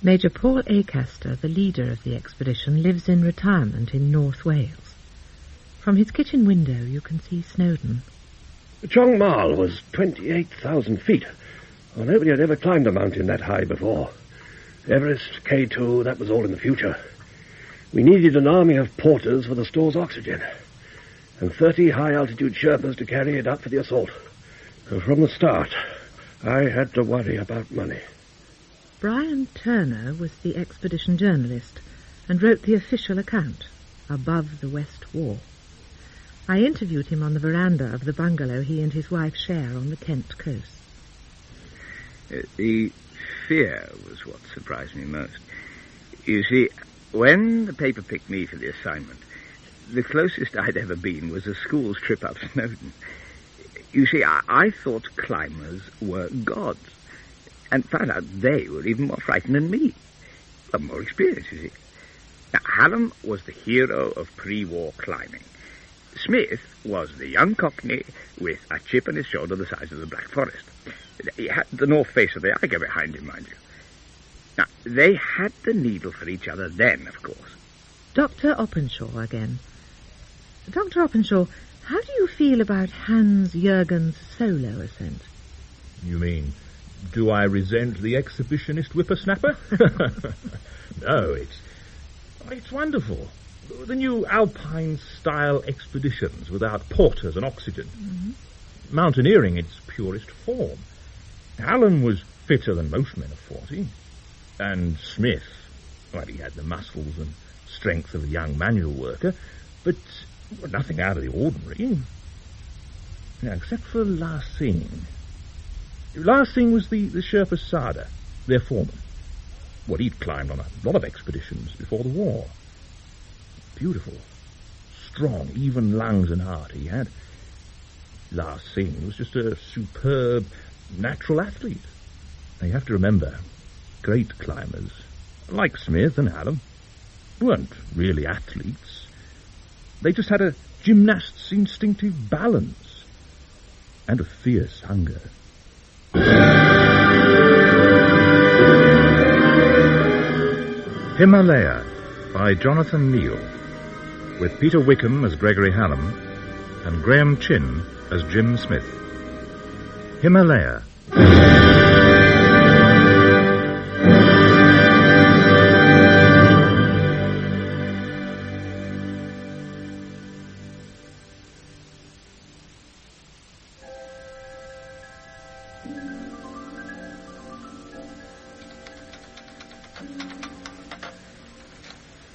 Major Paul Acaster, the leader of the expedition, lives in retirement in North Wales. From his kitchen window you can see Snowdon. Chong Mal was 28,000 feet. Well, nobody had ever climbed a mountain that high before. Everest, K2, that was all in the future. We needed an army of porters for the store's oxygen, and 30 high-altitude Sherpas to carry it up for the assault. So from the start, I had to worry about money. Brian Turner was the expedition journalist and wrote the official account, Above the West Wall. I interviewed him on the veranda of the bungalow he and his wife share on the Kent coast. The fear was what surprised me most. You see, when the paper picked me for the assignment, the closest I'd ever been was a school's trip up Snowdon. You see, I thought climbers were gods, and found out they were even more frightened than me. But more experience, you see. Now, Hallam was the hero of pre-war climbing. Smith was the young cockney with a chip on his shoulder the size of the Black Forest. He had the north face of the Eiger behind him, mind you. Now, they had the needle for each other then, of course. Dr. Openshaw again. Dr. Openshaw, how do you feel about Hans Jürgen's solo ascent? You mean, do I resent the exhibitionist whippersnapper? No, it's wonderful. The new Alpine-style expeditions without porters and oxygen. Mm-hmm. Mountaineering its purest form. Hallam was fitter than most men of 40. And Smith, well, he had the muscles and strength of a young manual worker, but nothing out of the ordinary. Now, except for Last Singh. Last Singh was the Sherpa Sada, their foreman. Well, he'd climbed on a lot of expeditions before the war. Beautiful, strong, even lungs and heart he had. Last Singh was just a superb natural athlete. Now, you have to remember, great climbers, like Smith and Hallam, weren't really athletes. They just had a gymnast's instinctive balance and a fierce hunger. Himalaya by Jonathan Neale, with Peter Wickham as Gregory Hallam and Graham Chin as Jim Smith. Himalaya.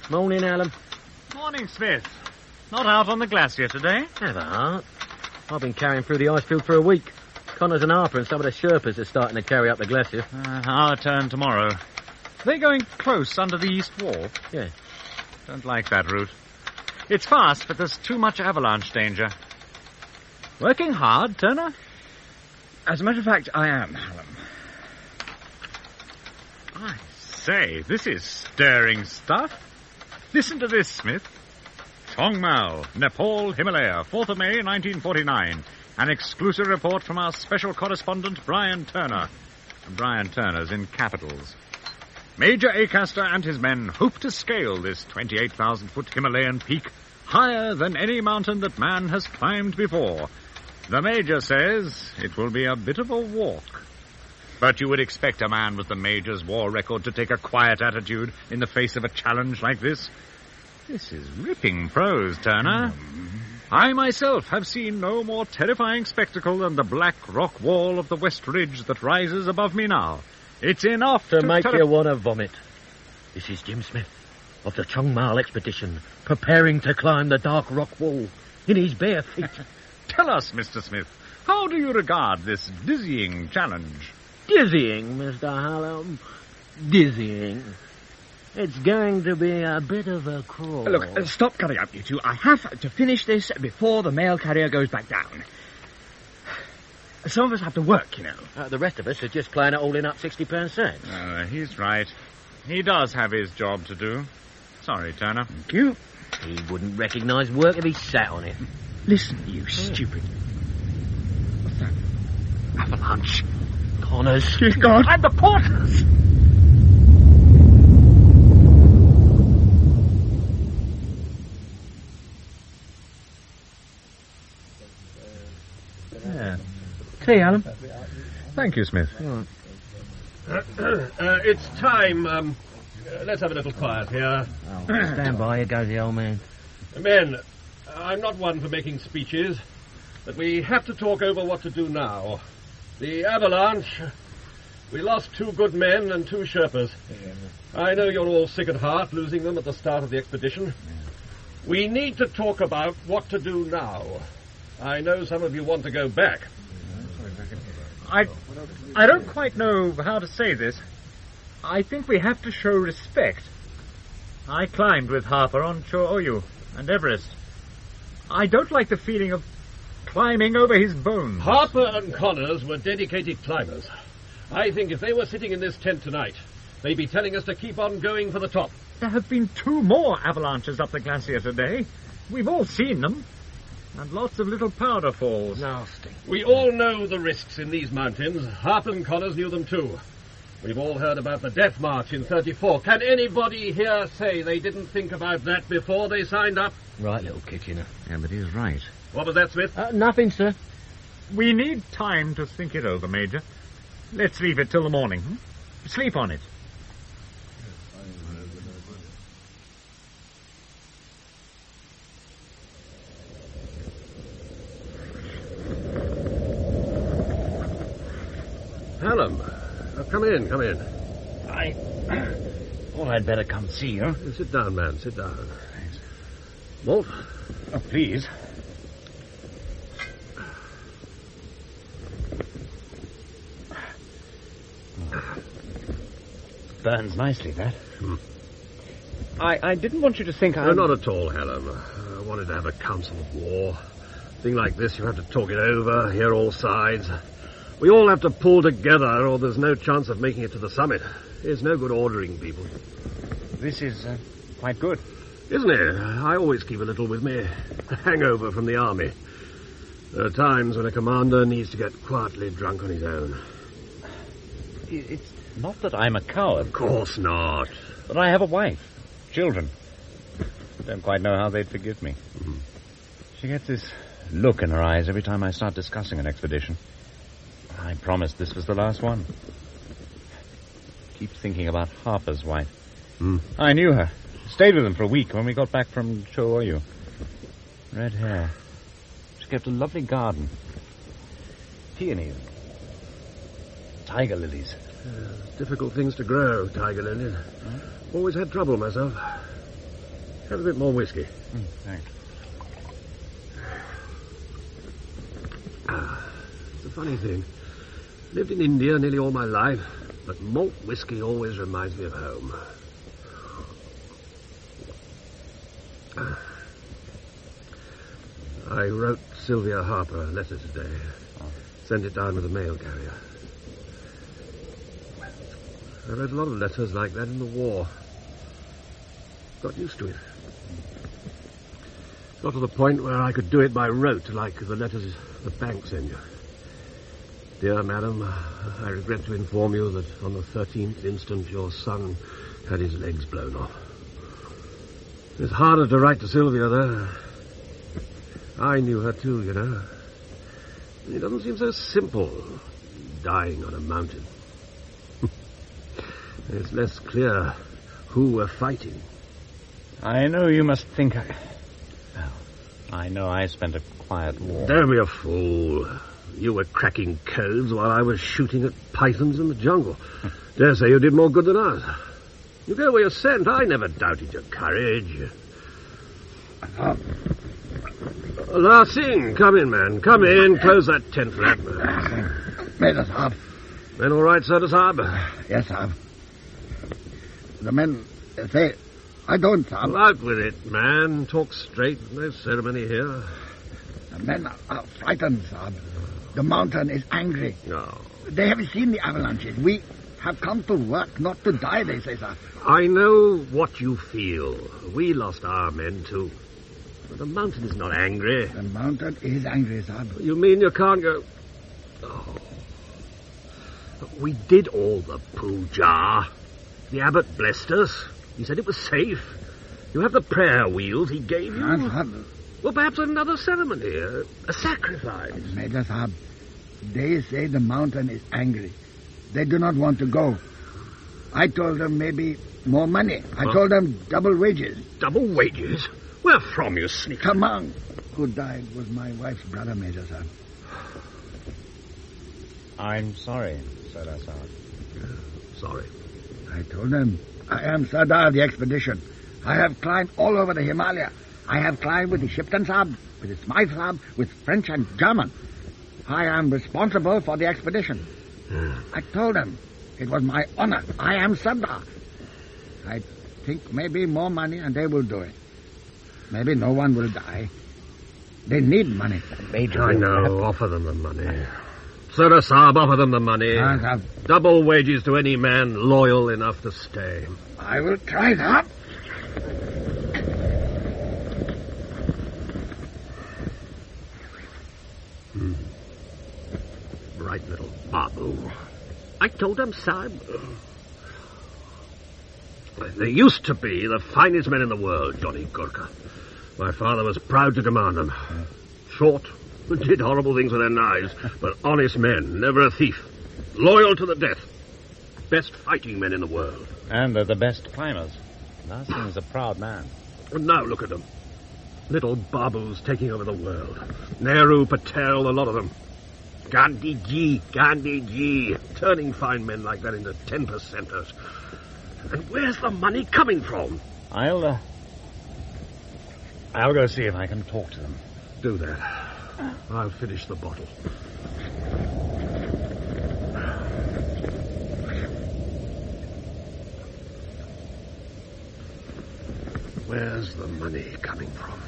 Morning, Hallam. Morning, Smith. Not out on the glacier today? Have a heart. I've been carrying through the ice field for a week. Connors and Harper and some of the Sherpas are starting to carry up the glacier. Our turn tomorrow. They're going close under the east wall. Yeah. Don't like that route. It's fast, but there's too much avalanche danger. Working hard, Turner? As a matter of fact, I am, Hallam. I say, this is stirring stuff. Listen to this, Smith. Chong Mal, Nepal, Himalaya, 4th of May, 1949. An exclusive report from our special correspondent, Brian Turner. And Brian Turner's in capitals. Major Acaster and his men hope to scale this 28,000-foot Himalayan peak higher than any mountain that man has climbed before. The Major says it will be a bit of a walk. But you would expect a man with the Major's war record to take a quiet attitude in the face of a challenge like this. This is ripping prose, Turner. I myself have seen no more terrifying spectacle than the black rock wall of the West Ridge that rises above me now. It's enough to make you want to vomit. This is Jim Smith of the Chong Mal expedition, preparing to climb the dark rock wall in his bare feet. Tell us, Mr. Smith, how do you regard this dizzying challenge? Dizzying, Mr. Hallam. Dizzying. It's going to be a bit of a crawl. Look, stop cutting up, you two. I have to finish this before the mail carrier goes back down. Some of us have to work, you know. The rest of us are just playing it all in up 60%. He's right. He does have his job to do. Sorry, Turner. Thank you. He wouldn't recognise work if he sat on it. Listen, you stupid. What's that? Avalanche. Connors. Good God. And the porters! tea, Alan? Thank you, Smith. It's time. Let's have a little quiet here. Oh, stand by, here goes the old man. Men, I'm not one for making speeches, but we have to talk over what to do now. The avalanche... We lost 2 good men and 2 Sherpas. I know you're all sick at heart, losing them at the start of the expedition. We need to talk about what to do now. I know some of you want to go back. I don't quite know how to say this. I think we have to show respect. I climbed with Harper on Cho-Oyu and Everest. I don't like the feeling of climbing over his bones. Harper and Connors were dedicated climbers. I think if they were sitting in this tent tonight, they'd be telling us to keep on going for the top. There have been 2 more avalanches up the glacier today. We've all seen them. And lots of little powder falls. Nasty. We all know the risks in these mountains. Harper and Connors knew them too. We've all heard about the Death March in 34. Can anybody here say they didn't think about that before they signed up? Right, little Kitchener. Yeah, but he's right. What was that, Smith? Nothing, sir. We need time to think it over, Major. Let's leave it till the morning. Sleep on it. Hallam, come in, come in. I thought I'd better come see you. Sit down, man, sit down. Thanks. Malt? Oh, please. Burns nicely, that. I didn't want you to think No, not at all, Hallam. I wanted to have a council of war. A thing like this, you have to talk it over, hear all sides. We all have to pull together, or there's no chance of making it to the summit. It's no good ordering people. This is quite good. Isn't it? I always keep a little with me. A hangover from the army. There are times when a commander needs to get quietly drunk on his own. It's not that I'm a coward. Of course not. But I have a wife, children. I don't quite know how they'd forgive me. Mm-hmm. She gets this look in her eyes every time I start discussing an expedition. I promised this was the last one. Keep thinking about Harper's wife. I knew her. Stayed with them for a week when we got back from Cho-Oyu. Red hair. She kept a lovely garden. Peonies. Tiger lilies. Difficult things to grow, tiger lilies. Always had trouble myself. Have a bit more whiskey. Thanks. It's a funny thing. Lived in India nearly all my life, but malt whiskey always reminds me of home. I wrote Sylvia Harper a letter today. Sent it down with a mail carrier. I wrote a lot of letters like that in the war. Got used to it. Got to the point where I could do it by rote, like the letters the bank send you. Dear madam, I regret to inform you that on the 13th instant your son had his legs blown off. It's harder to write to Sylvia, though. I knew her too, you know. It doesn't seem so simple, dying on a mountain. It's less clear who we're fighting. I know you must think I know I spent a quiet war. Don't be a fool. You were cracking codes while I was shooting at pythons in the jungle. Dare say you did more good than us. You go where you're sent. I never doubted your courage. La Singh, come in, man. Come in. Close that tent flap. Major Saab. Men all right, Sir Saab? Yes, Saab. The men say, I don't, Saab. Out with it, man. Talk straight. No ceremony here. The men are frightened, Saab. The mountain is angry. No. They have seen the avalanches. We have come to work, not to die, they say, Saab. I know what you feel. We lost our men, too. But the mountain is not angry. The mountain is angry, Saab. You mean you can't go... Oh. We did all the puja. The abbot blessed us. He said it was safe. You have the prayer wheels he gave you. Saab. Well, perhaps another ceremony, a sacrifice. Major Saab, They say the mountain is angry. They do not want to go. I told them maybe more money. I told them double wages. Double wages? Where from, you sneak? Come on. Who died was my wife's brother, Major Sahib. I'm sorry, Sardar Sahib. Sorry. I told them I am Sardar of the expedition. I have climbed all over the Himalaya. I have climbed with the Shipton Sahib, with the Smythe Sahib, with French and German. I am responsible for the expedition. I told them it was my honor. I am Sardar. I think maybe more money and they will do it. Maybe no one will die. They need money. Major, I know. Offer them the money. Sardar Sahib, offer them the money. Sahib. Double wages to any man loyal enough to stay. I will try that. Right little Babu. I told them, Sahib. They used to be the finest men in the world, Johnny Gurkha. My father was proud to command them. Short, did horrible things with their knives, but honest men, never a thief. Loyal to the death. Best fighting men in the world. And they're the best climbers. Narsingh is a proud man. And now look at them. Little Babus taking over the world. Nehru, Patel, a lot of them. Gandhiji, turning fine men like that into 10%ers. And where's the money coming from? I'll go see if I can talk to them. Do that. I'll finish the bottle. Where's the money coming from?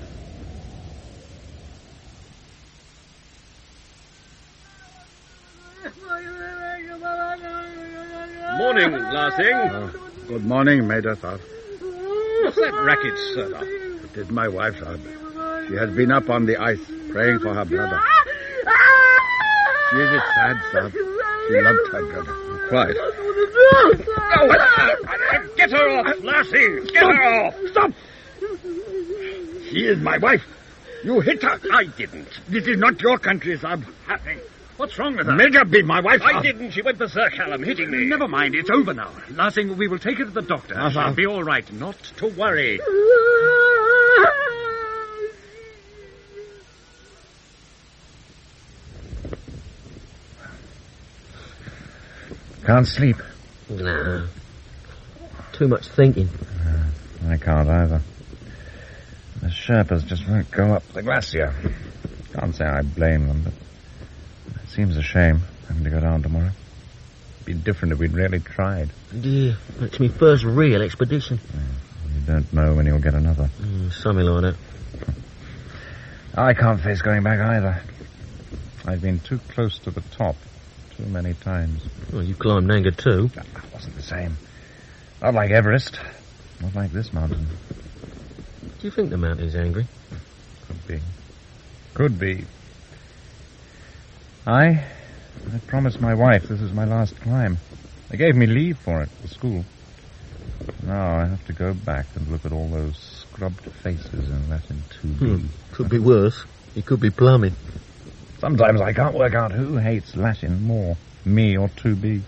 Morning, Larsing. Good morning, Major Sahib. What's that racket, Sardar? It is my wife, Sahib. She has been up on the ice, praying for her brother. She is sad, Sahib. She loved her brother. Quiet. Get her off, Larsing! Get her off! Stop! She is my wife. You hit her. I didn't. This is not your country, Sahib. Happening. What's wrong with her? Major be my wife. I didn't. She went berserk, Hallam, hitting me. Never mind, it's over now. Larsing, we will take her to the doctor. She'll be all right. Not to worry. Can't sleep. No. Too much thinking. I can't either. The Sherpas just won't go up the glacier. Can't say I blame them, but it seems a shame having to go down tomorrow. It'd be different if we'd really tried. Yeah, it's my first real expedition. You don't know when you'll get another. Something like that. I can't face going back either. I've been too close to the top too many times. Well, you climbed Nanga too. That wasn't the same. Not like Everest. Not like this mountain. Do you think the mountain's angry? Could be. Could be. I promised my wife this is my last climb. They gave me leave for it for school. Now I have to go back and look at all those scrubbed faces in Latin 2B. Could be worse. It could be plumbing. Sometimes I can't work out who hates Latin more, me or 2B.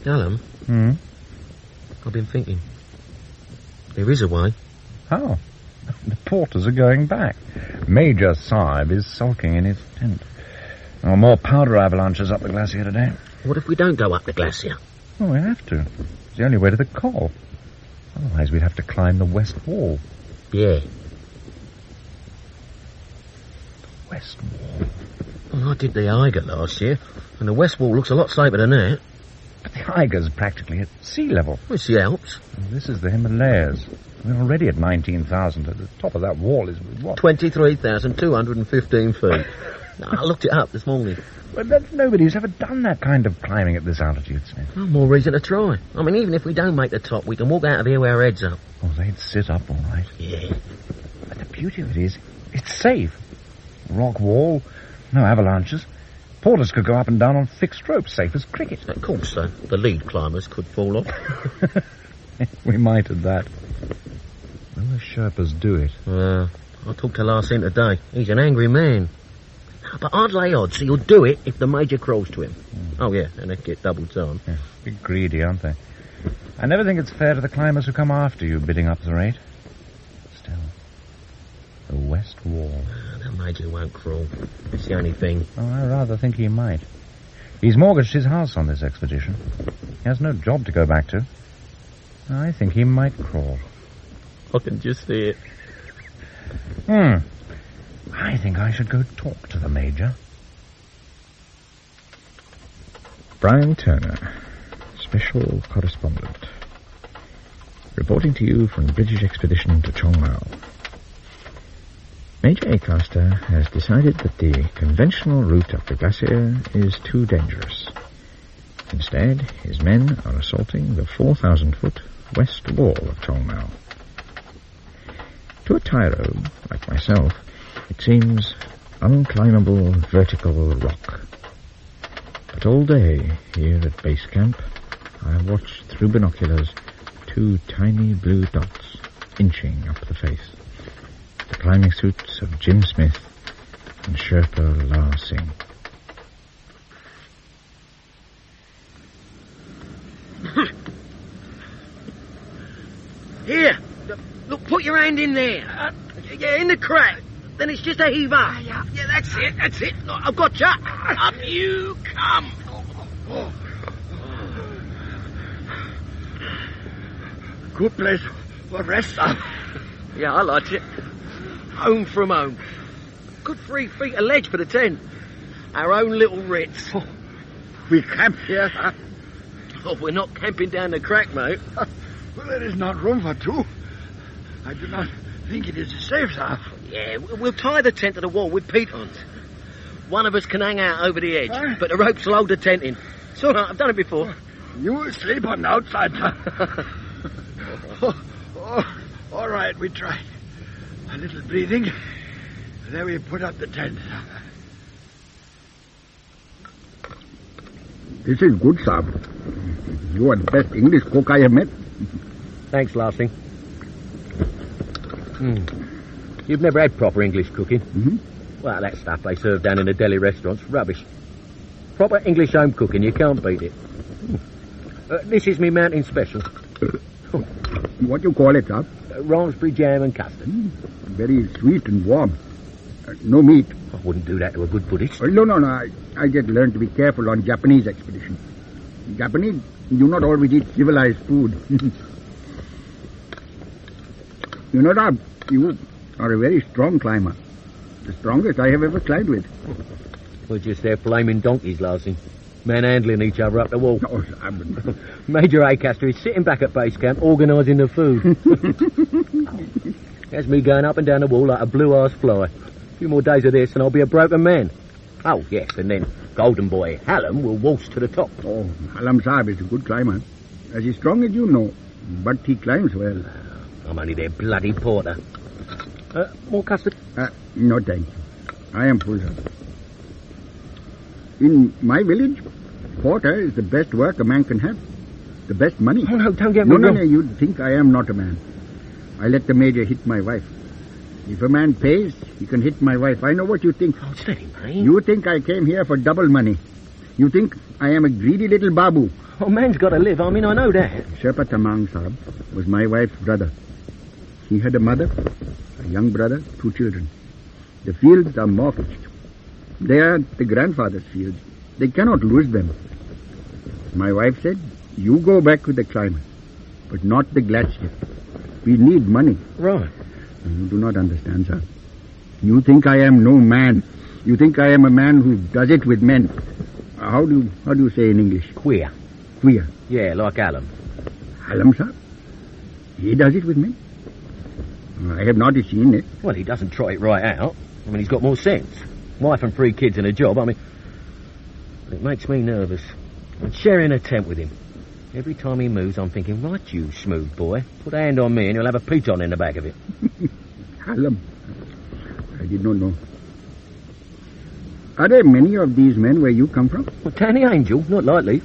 Hallam, I've been thinking. There is a way. How? The porters are going back. Major Sahib is sulking in his tent. There are more powder avalanches up the glacier today. What if we don't go up the glacier? Oh, we have to. It's the only way to the col. Otherwise, we'd have to climb the west wall. Yeah. West wall? Well, I did the Eiger last year, and the west wall looks a lot safer than that. But the Eiger's practically at sea level. Well, it's the Alps. And this is the Himalayas. We're already at 19,000. At the top of that wall is, what? 23,215 feet. I looked it up this morning. But nobody's ever done that kind of climbing at this altitude, Smith. No more reason to try. I mean, even if we don't make the top, we can walk out of here with our heads up. Oh, they'd sit up all right. Yeah. But the beauty of it is, it's safe. Rock wall, no avalanches. Porters could go up and down on fixed ropes, safe as cricket. Of course, though. The lead climbers could fall off. We might at that. Will the Sherpas do it? I talked to Larsing today. He's an angry man. But I'd lay odds he'll do it if the Major crawls to him. Oh, yeah, and they'd get double time. Yeah, big greedy, aren't they? I never think it's fair to the climbers who come after you, bidding up the rate. Still, the West Wall. The Major won't crawl. It's the only thing. Oh, I rather think he might. He's mortgaged his house on this expedition. He has no job to go back to. I think he might crawl. I can just see it. I think I should go talk to the Major. Brian Turner, Special Correspondent. Reporting to you from British Expedition to Chong Mao. Major Acaster has decided that the conventional route up the glacier is too dangerous. Instead, his men are assaulting the 4,000-foot west wall of Chong Mao. To a tyro like myself, it seems unclimbable vertical rock. But all day here at base camp, I have watched through binoculars 2 tiny blue dots inching up the face. The climbing suits of Jim Smith and Sherpa La Singh. Here, look, put your hand in there. Yeah, in the crack. Then it's just a heave up. Yeah, that's it. Look, I've got you. Up you come. Good place for rest, sir. Yeah, I like it. Home from home. Good 3 feet of ledge for the tent. Our own little Ritz. We camp here, sir. Oh, we're not camping down the crack, mate. Well, there is not room for 2. I do not think it is safe, sir. Yeah, we'll tie the tent to the wall with pitons. One of us can hang out over the edge, but the ropes will hold the tent in. It's all right, I've done it before. You will sleep on the outside, sir. All right, we try. A little breathing. Then we put up the tent. This is good, sir. You are the best English cook I have met. Thanks, Larsing. You've never had proper English cooking? Mm-hmm. Well, that stuff they serve down in the deli restaurants, rubbish. Proper English home cooking, you can't beat it. This is me mountain special. What do you call it, sir? Raspberry jam and custard. Very sweet and warm. No meat. I wouldn't do that to a good Buddhist. No. I just learned to be careful on Japanese expedition. Japanese do not always eat civilized food. You know, Rob, you are a very strong climber. The strongest I have ever climbed with. We're just their flaming donkeys, Larsing. Manhandling each other up the wall. Oh, Major Acaster is sitting back at base camp organising the food. That's me going up and down the wall like a blue-ass fly. A few more days of this and I'll be a broken man. Oh, yes, and then Golden Boy Hallam will waltz to the top. Oh, Hallam Saab is a good climber. As he's strong as you know, but he climbs well. I'm only their bloody porter. More custard? No, thank you. I am full, sir. In my village, porter is the best work a man can have. The best money. Oh, no, don't get me wrong. No, you think I am not a man. I let the Major hit my wife. If a man pays, he can hit my wife. I know what you think. Oh, steady, mate. You think I came here for double money. You think I am a greedy little babu. Oh, man's got to live. I mean, I know that. Sherpa Tamang Saab was my wife's brother. He had a mother, a young brother, 2 children. The fields are mortgaged. They are the grandfather's fields. They cannot lose them. My wife said, you go back with the climber, but not the glacier. We need money. Right. You do not understand, sir. You think I am no man. You think I am a man who does it with men. How do you say in English? Queer. Queer? Yeah, like Hallam. Hallam, sir? He does it with men? I have not seen it. Well, he doesn't try it right out. I mean, he's got more sense. Wife and 3 kids and a job. I mean, it makes me nervous. I'm sharing a tent with him. Every time he moves, I'm thinking, right, you smooth boy, put a hand on me and you'll have a piton in the back of it. Hallam. I did not know. Are there many of these men where you come from? Well, Tanny Angel, not likely.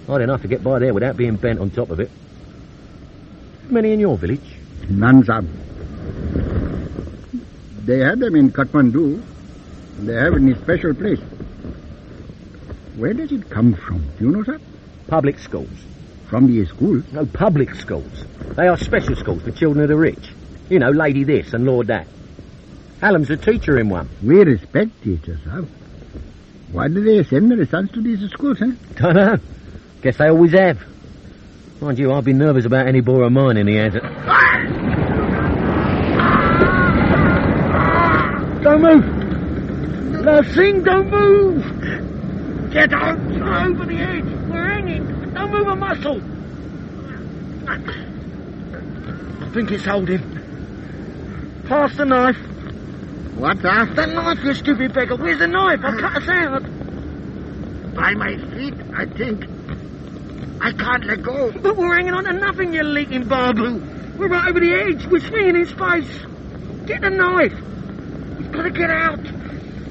Hard enough to get by there without being bent on top of it. Many in your village? None, sir. They had them in Kathmandu. They have it in a special place. Where does it come from? Do you know, sir? Public schools. From the school? No, public schools. They are special schools for children of the rich. You know, Lady this and Lord that. Hallam's a teacher in one. We respect teachers, sir. Why do they send their sons to these schools, eh? Don't know. Guess they always have. Mind you, I'd be nervous about any boy of mine in the hands. Don't move! Nothing, don't move! Get out! Over the edge! We're hanging! Don't move a muscle! I think it's holding. Pass the knife. What, sir? The knife, you stupid beggar! Where's the knife? I'll cut us out! By my feet, I think. I can't let go. But we're hanging on to nothing, you leaking barboo. We're right over the edge. We're swinging in space. Get the knife. We've got to get out.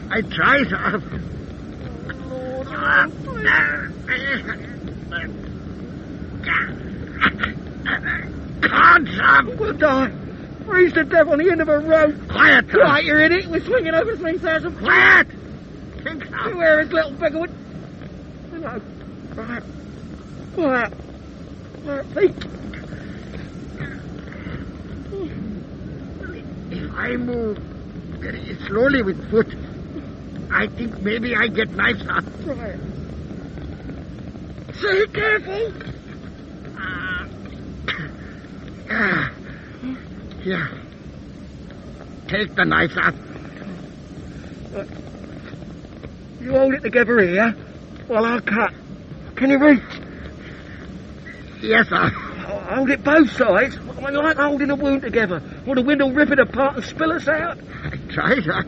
I try, sir. Can't, sir. We'll die. Freeze to death on the end of a rope. Quiet, sir. Right, you're in it. We're swinging over 3,000 feet. Quiet. Think, sir. Where is little beggar? No. Right. Quiet. Quiet, think. If I move very slowly with foot, I think maybe I get knife, sir. Right. Say careful. Here. Take the knife, sir. You hold it together here while I cut. Can you reach? Yes, sir. Hold it both sides. I like holding a wound together. Or the wind will rip it apart and spill us out. I try, sir.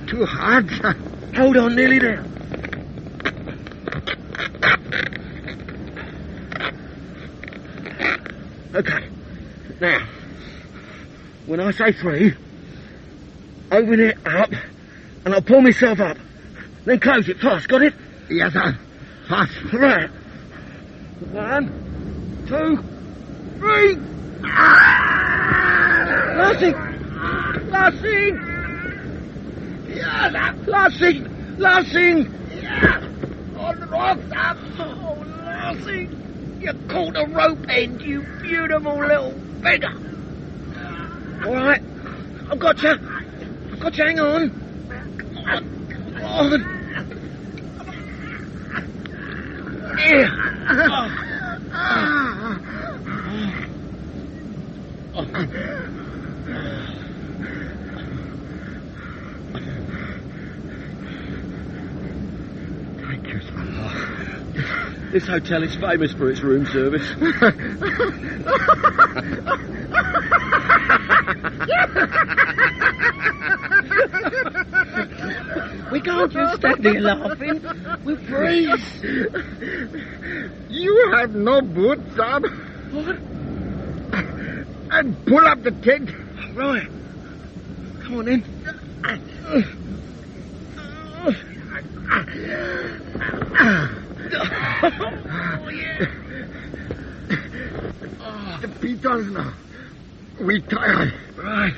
Too hard, sir. Hold on, nearly there. Okay. Now, when I say 3, open it up, and I'll pull myself up. Then close it fast, got it? Yes, sir. Fast. Right. 1, 2, 3. Lassie! Lassie! Yes, sir. Lassie! Lassie! Yes. On the rock, sir. Oh, Lassie! You caught a rope end, you beautiful little beggar! All right. I've got you. I've got you. Hang on. Come on. Here. Thank you, sir. This hotel is famous for its room service. We can't just stand here laughing. We freeze. You have no boots, sir. What? And pull up the tent. Right. Come on in. Oh, yeah. The pitons now. We tired. Right.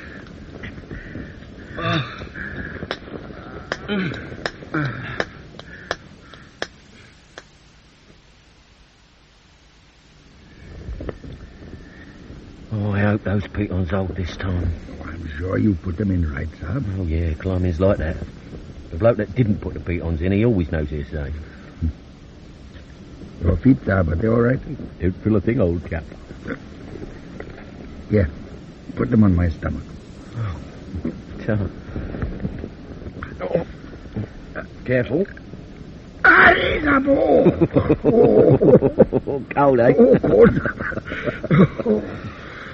Oh, I hope those pitons hold this time. I'm sure you put them in right, sir. Oh, yeah, climbing's like that. The bloke that didn't put the pitons in, he always knows his safe. Your feet, sir, but they're all right. Don't feel a thing, old chap. Yeah, put them on my stomach. Oh. Careful. Allez, d'abord! Oh, cold, eh? Oh, cold.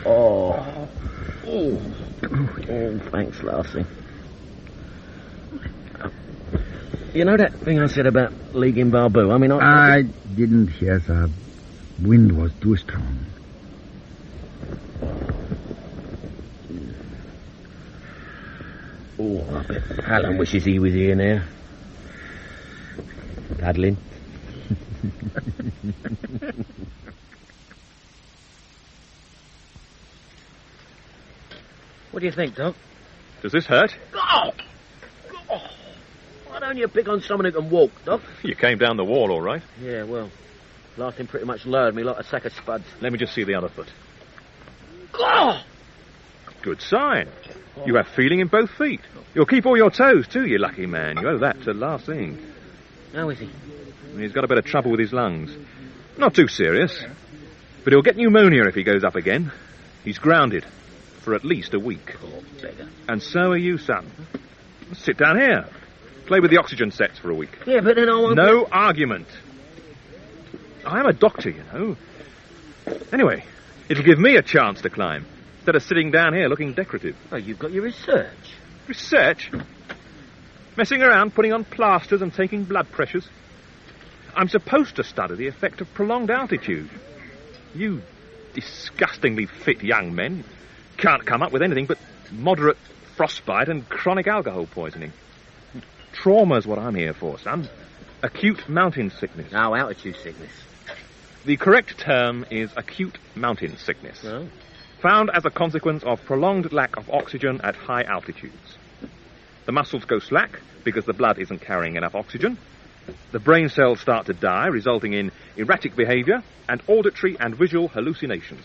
Oh. Oh, thanks, Lassie. You know that thing I said about leaking barboo? I mean, I didn't hear, sir. Wind was too strong. Oh, I bet Hallam wishes he was here now. Paddling. What do you think, Doc? Does this hurt? Oh! Why don't you pick on someone who can walk, Doc? You came down the wall, all right. Yeah, well, last thing pretty much lowered me like a sack of spuds. Let me just see the other foot. Oh! Good sign. You have feeling in both feet. You'll keep all your toes, too, you lucky man. You owe that to last thing. How is he? He's got a bit of trouble with his lungs. Not too serious. But he'll get pneumonia if he goes up again. He's grounded for at least a week. Oh, beggar. And so are you, son. Sit down here. Play with the oxygen sets for a week. Yeah, but then I won't... No argument. I am a doctor, you know. Anyway, it'll give me a chance to climb, instead of sitting down here looking decorative. Oh, you've got your research. Research? Messing around, putting on plasters and taking blood pressures. I'm supposed to study the effect of prolonged altitude. You disgustingly fit young men can't come up with anything but moderate frostbite and chronic alcohol poisoning. Trauma's what I'm here for, son. Acute mountain sickness. No, altitude sickness. The correct term is acute mountain sickness. Oh. Found as a consequence of prolonged lack of oxygen at high altitudes. The muscles go slack because the blood isn't carrying enough oxygen. The brain cells start to die, resulting in erratic behavior and auditory and visual hallucinations.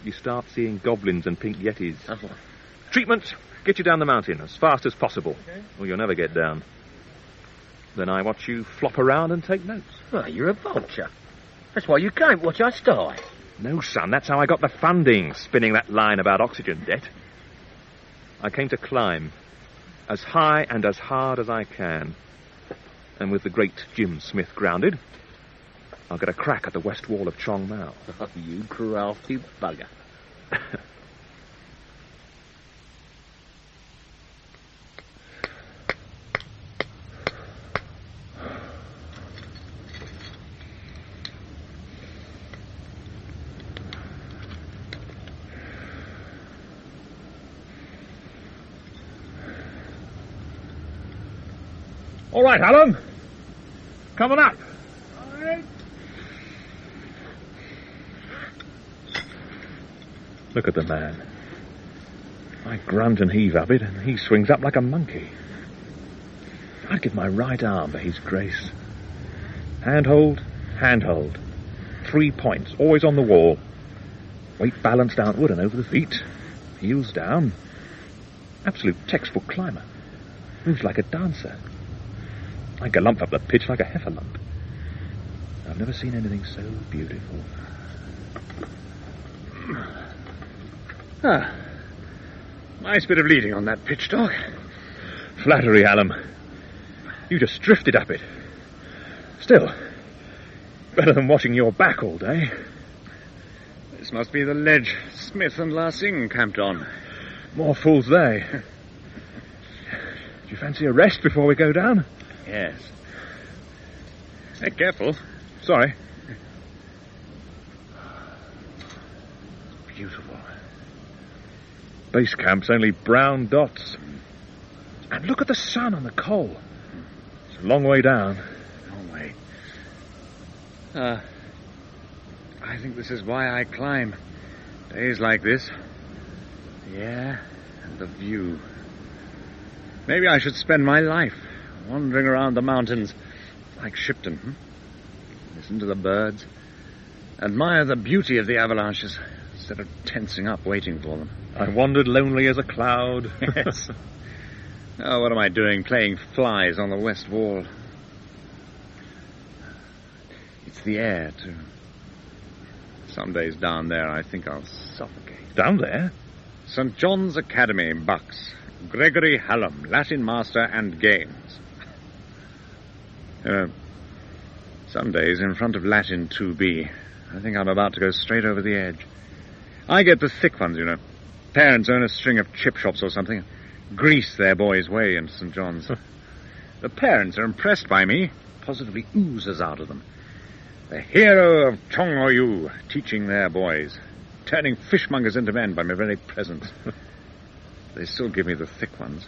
You start seeing goblins and pink yetis. Oh. Treatment, get you down the mountain as fast as possible, or you'll never get down. Then I watch you flop around and take notes. Oh, you're a vulture. That's why you can't watch us die. No, son, that's how I got the funding, spinning that line about oxygen debt. I came to climb as high and as hard as I can. And with the great Jim Smith grounded, I'll get a crack at the west wall of Chong Mao. Oh, you crafty bugger. All right, Hallam. Coming up. All right. Look at the man. I grunt and heave up it, and he swings up like a monkey. I'd give my right arm for his grace. Handhold, handhold. 3 points, always on the wall. Weight balanced outward and over the feet. Heels down. Absolute textbook climber. Moves like a dancer. I galump up the pitch like a heifer lump. I've never seen anything so beautiful. Ah, nice bit of leading on that pitch, Doc. Flattery, Hallam. You just drifted up it. Still, better than watching your back all day. This must be the ledge Smith and La Sing camped on. More fools they. Do you fancy a rest before we go down? Yes. Hey, careful. Sorry. Beautiful. Base camp's only brown dots. And look at the sun on the coal. It's a long way down. Long way. I think this is why I climb. Days like this. The air and the view. Maybe I should spend my life wandering around the mountains like Shipton. Listen to the birds. Admire the beauty of the avalanches instead of tensing up waiting for them. I wandered lonely as a cloud. Yes. Oh, what am I doing playing flies on the west wall? It's the air, too. Some days down there I think I'll suffocate. Down there? St. John's Academy, Bucks. Gregory Hallam, Latin Master and Games. Some days in front of Latin 2B, I think I'm about to go straight over the edge. I get the thick ones, you know. Parents own a string of chip shops or something. Grease their boys' way into St. John's. The parents are impressed by me. Positively oozes out of them. The hero of Chong Oyu, teaching their boys. Turning fishmongers into men by my very presence. They still give me the thick ones.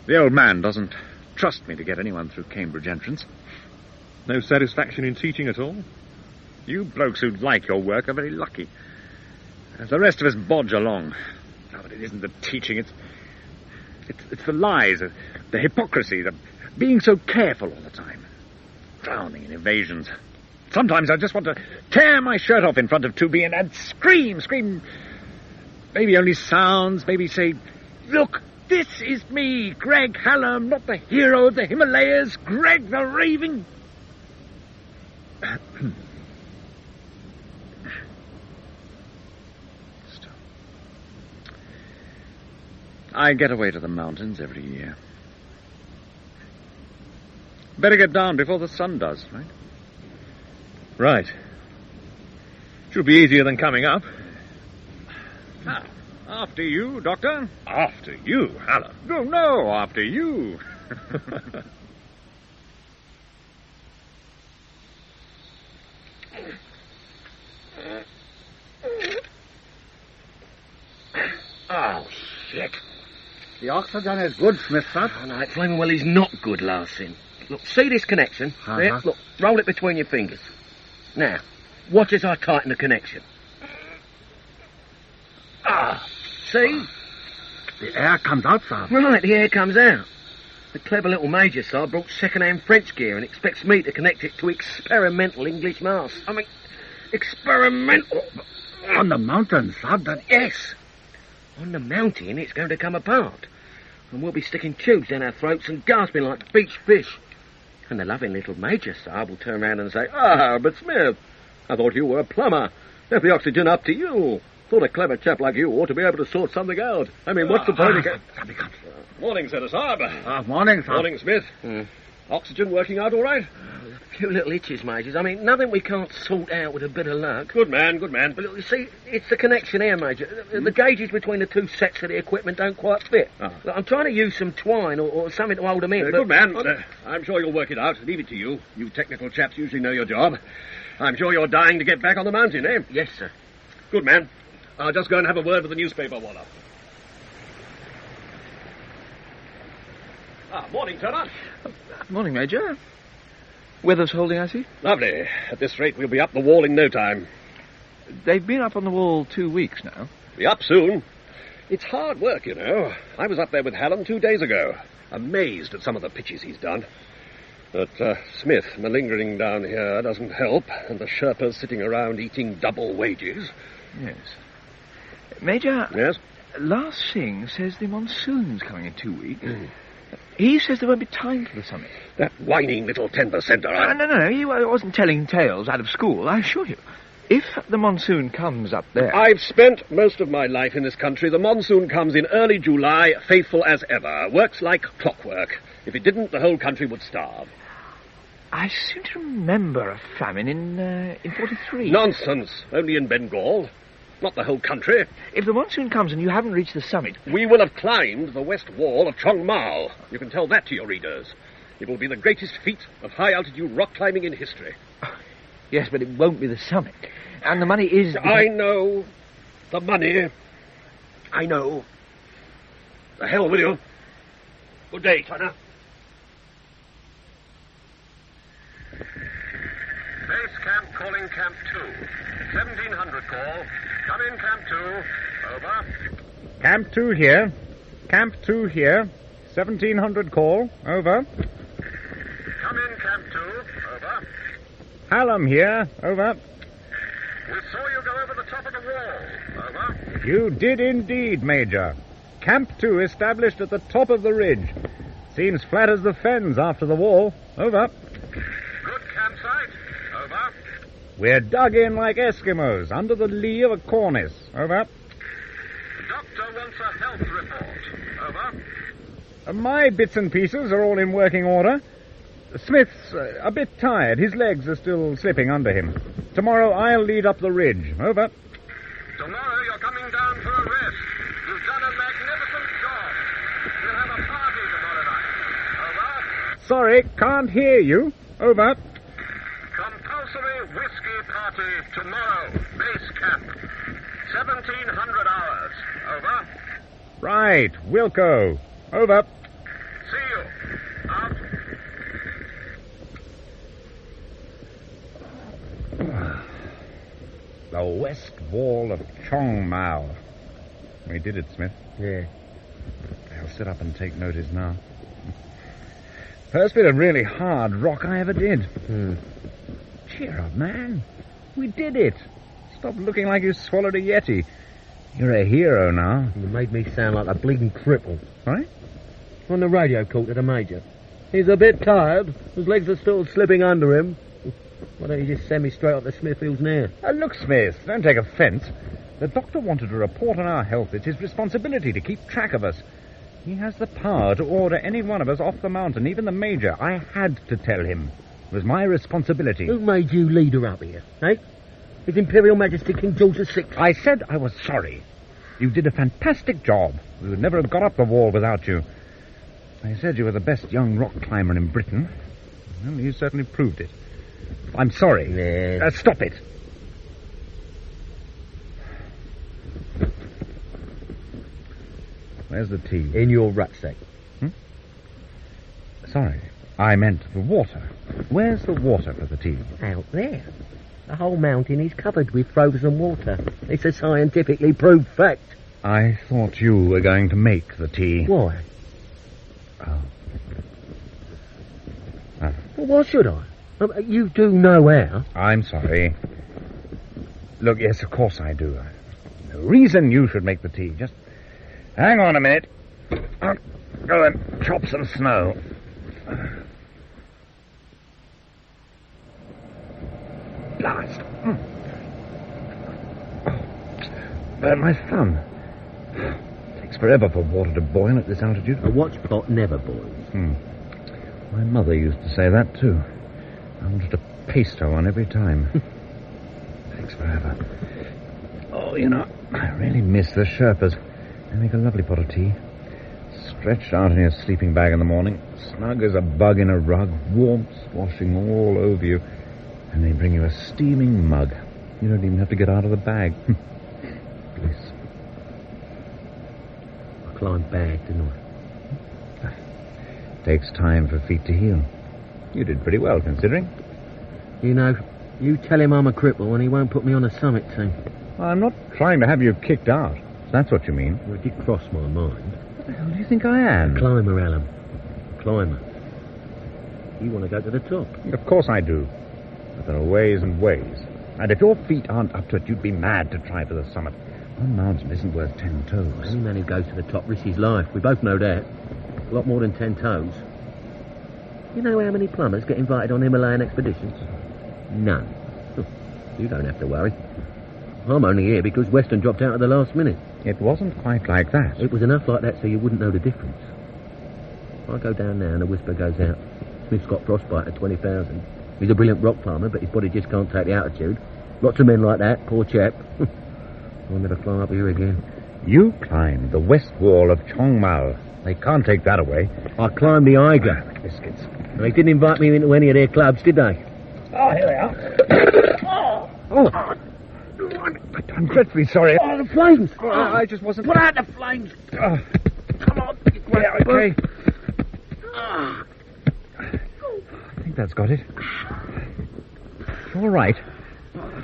The old man doesn't trust me to get anyone through Cambridge entrance. No satisfaction in teaching at all? You blokes who like your work are very lucky. As the rest of us bodge along. Covered It isn't the teaching, it's the lies, the hypocrisy, the being so careful all the time. Drowning in evasions. Sometimes I just want to tear my shirt off in front of 2B and scream. Maybe only sounds, maybe say, look, this is me, Greg Hallam, not the hero of the Himalayas, Greg the raving... I get away to the mountains every year. Better get down before the sun does, right? Right. Should be easier than coming up. Now, after you, Doctor. After you, Hallam. No, after you. Oh, shit. The oxygen is good, Smith, sir. Oh, no, flaming well, he's not good, Larson. Look, see this connection? Uh-huh. There, look, roll it between your fingers. Now, watch as I tighten the connection. Ah, see? The air comes out, sir. Right, the air comes out. The clever little Major, sir, brought second-hand French gear and expects me to connect it to experimental English masts. I mean, experimental. On the mountain, sir, that... Yes. On the mountain, it's going to come apart. And we'll be sticking tubes down our throats and gasping like beach fish. And the loving little Major, sir, will turn around and say, "Ah, but Smith, I thought you were a plumber. Left the oxygen up to you. Thought a clever chap like you ought to be able to sort something out. I mean, what's the point of... Morning, Sir Saab. Morning, sir. Morning, Smith. Oxygen working out all right? A few little itches, Majors. I mean, nothing we can't sort out with a bit of luck. Good man, good man. But look, you see, it's the connection here, Major. The gauges between the two sets of the equipment don't quite fit. Look, I'm trying to use some twine or something to hold them in. Good man. I'm sure you'll work it out. Leave it to you. You technical chaps usually know your job. I'm sure you're dying to get back on the mountain, eh? Yes, sir. Good man. I'll just go and have a word with the newspaper walla. Morning, Turner. Morning, Major. Weather's holding, I see. Lovely. At this rate, we'll be up the wall in no time. They've been up on the wall 2 weeks now. Be up soon. It's hard work, you know. I was up there with Hallam 2 days ago. Amazed at some of the pitches he's done. But Smith malingering down here doesn't help, and the Sherpas sitting around eating double wages. Yes. Major? Yes? Last Singh says the monsoon's coming in 2 weeks. He says there won't be time for the summit. That whining little 10%er. No. He wasn't telling tales out of school, I assure you. If the monsoon comes up there... I've spent most of my life in this country. The monsoon comes in early July, faithful as ever. Works like clockwork. If it didn't, the whole country would starve. I seem to remember a famine in 43. Nonsense. Only in Bengal. Not the whole country. If the monsoon comes and you haven't reached the summit... We will have climbed the west wall of Chong Mal. You can tell that to your readers. It will be the greatest feat of high-altitude rock climbing in history. Yes, but it won't be the summit. And the money is... I know. The money. I know. The hell with you. Good day, Turner. Base camp calling Camp 2. 1700 call. Come in, Camp 2. Over. Camp 2 here. Camp 2 here. 1700 call. Over. Come in, Camp 2. Over. Hallam here. Over. We saw you go over the top of the wall. Over. You did indeed, Major. Camp 2 established at the top of the ridge. Seems flat as the fens after the wall. Over. Good campsite. Over. We're dug in like Eskimos, under the lee of a cornice. Over. Doctor wants a health report. Over. My bits and pieces are all in working order. Smith's a bit tired. His legs are still slipping under him. Tomorrow I'll lead up the ridge. Over. Tomorrow you're coming down for a rest. You've done a magnificent job. We'll have a party tomorrow night. Over. Sorry, can't hear you. Over. Compulsory whiskey party tomorrow. Base camp. 1700 hours. Over. Right, Wilco. Over. See you. Out. The west wall of Chong Mao. We did it, Smith. Yeah. I'll sit up and take notice now. First bit of really hard rock I ever did. Cheer up, man. We did it. Stop looking like you swallowed a Yeti. You're a hero now. You made me sound like a bleeding cripple. Right? On the radio call to the Major. He's a bit tired. His legs are still slipping under him. Why don't you just send me straight up to Smithfield's Neale? Look, Smith, don't take offence. The doctor wanted a report on our health. It's his responsibility to keep track of us. He has the power to order any one of us off the mountain, even the Major. I had to tell him. It was my responsibility. Who made you leader up here, eh? His Imperial Majesty King George VI. I said I was sorry. You did a fantastic job. We would never have got up the wall without you. I said you were the best young rock climber in Britain. Well, you certainly proved it. I'm sorry. Yeah. Stop it. Where's the tea? In your rucksack. Sorry, I meant the water. Where's the water for the tea? Out there. The whole mountain is covered with frozen water. It's a scientifically proved fact. I thought you were going to make the tea. Why? Oh. Well, why should I? You do know how. I'm sorry. Look, yes, of course I do. No reason you should make the tea. Just hang on a minute. I'll go and chop some snow. Blast. Burn my thumb. Takes forever for water to boil at this altitude. A watch pot never boils. My mother used to say that, too. I wanted to paste her one every time. Takes forever. Oh, you know, I really miss the Sherpas. They make a lovely pot of tea. Stretched out in your sleeping bag in the morning, snug as a bug in a rug, warmth washing all over you, and they bring you a steaming mug. You don't even have to get out of the bag. Bliss. I climbed bad, didn't I? Takes time for feet to heal. You did pretty well, considering. You know, you tell him I'm a cripple and he won't put me on a summit team. I'm not trying to have you kicked out. If that's what you mean. Well, it did cross my mind. What the hell do you think I am? A climber, Alan. A climber. You want to go to the top? Of course I do. But there are ways and ways. And if your feet aren't up to it, you'd be mad to try for the summit. One mountain isn't worth 10 toes. Any man who goes to the top risks his life. We both know that. A lot more than 10 toes. You know how many plumbers get invited on Himalayan expeditions? None. You don't have to worry. I'm only here because Weston dropped out at the last minute. It wasn't quite like that. It was enough like that so you wouldn't know the difference. I go down now and a whisper goes out. Smith's got frostbite at 20,000. He's a brilliant rock climber, but his body just can't take the altitude. Lots of men like that, poor chap. I'll never climb up here again. You climbed the west wall of Chongmal. They can't take that away. I climbed the Eiger. Biscuits. They didn't invite me into any of their clubs, did they? Oh, here they are. I'm dreadfully sorry. Oh, the flames! I just wasn't... Put out the flames! Come on. Yeah, okay. I think that's got it. All right.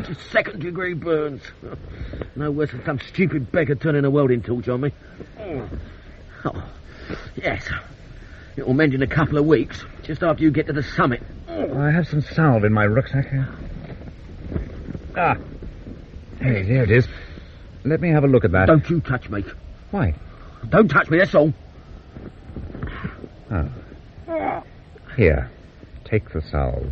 Just second-degree burns. No worse than some stupid beggar turning a welding torch on me. Oh, yes. It'll mend in a couple of weeks, just after you get to the summit. I have some salve in my rucksack here. Hey, there it is. Let me have a look at that. Don't you touch me. Why? Don't touch me, that's all. Here, take the salve.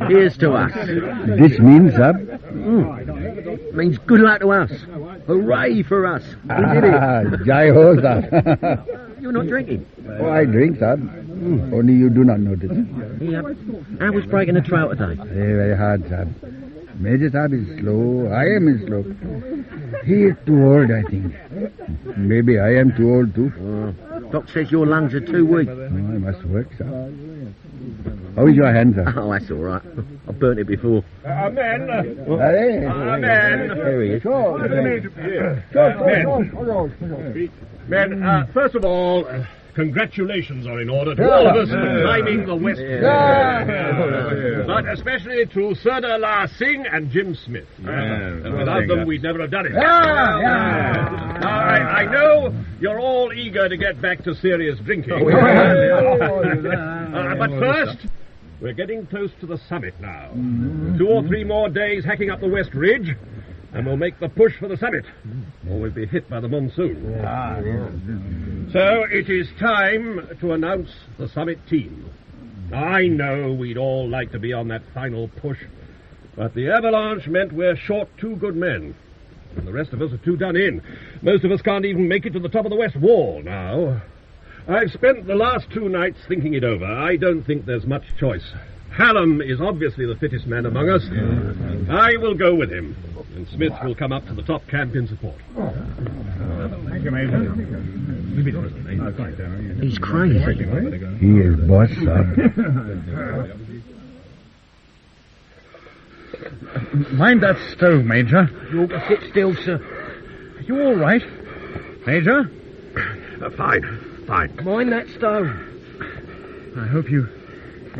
Here's to us. This means, Means good luck to us. Hooray for us. We did it. Jai ho, sir. You're not drinking. Oh, I drink, sir. Only you do not notice. How was breaking the trail today? Very, very hard, sir. Major Saab is slow. I am slow. He is too old, I think. Maybe I am too old, too. Doc says your lungs are too weak. Oh, I must work, sir. How is your hand, sir? Oh, that's all right. I've burnt it before. Men! Men! There he is. Men, first of all, congratulations are in order to all of us for climbing the West Wall. But especially to Sardar La Singh and Jim Smith. Without them, we'd never have done it. I know you're all eager to get back to serious drinking. But first, we're getting close to the summit now. 2 or 3 more days hacking up the West Ridge, and we'll make the push for the summit, or we'll be hit by the monsoon. So it is time to announce the summit team. I know we'd all like to be on that final push, but the avalanche meant we're short 2 good men, and the rest of us are too done in. Most of us can't even make it to the top of the West Wall now. I've spent the last 2 nights thinking it over. I don't think there's much choice. Hallam is obviously the fittest man among us. I will go with him, and Smith will come up to the top camp in support. Thank you, Major. He's crazy. He is, boss, sir. Mind that stove, Major. You ought to sit still, sir. Are you all right, Major? Fine. Mind that stove. I hope you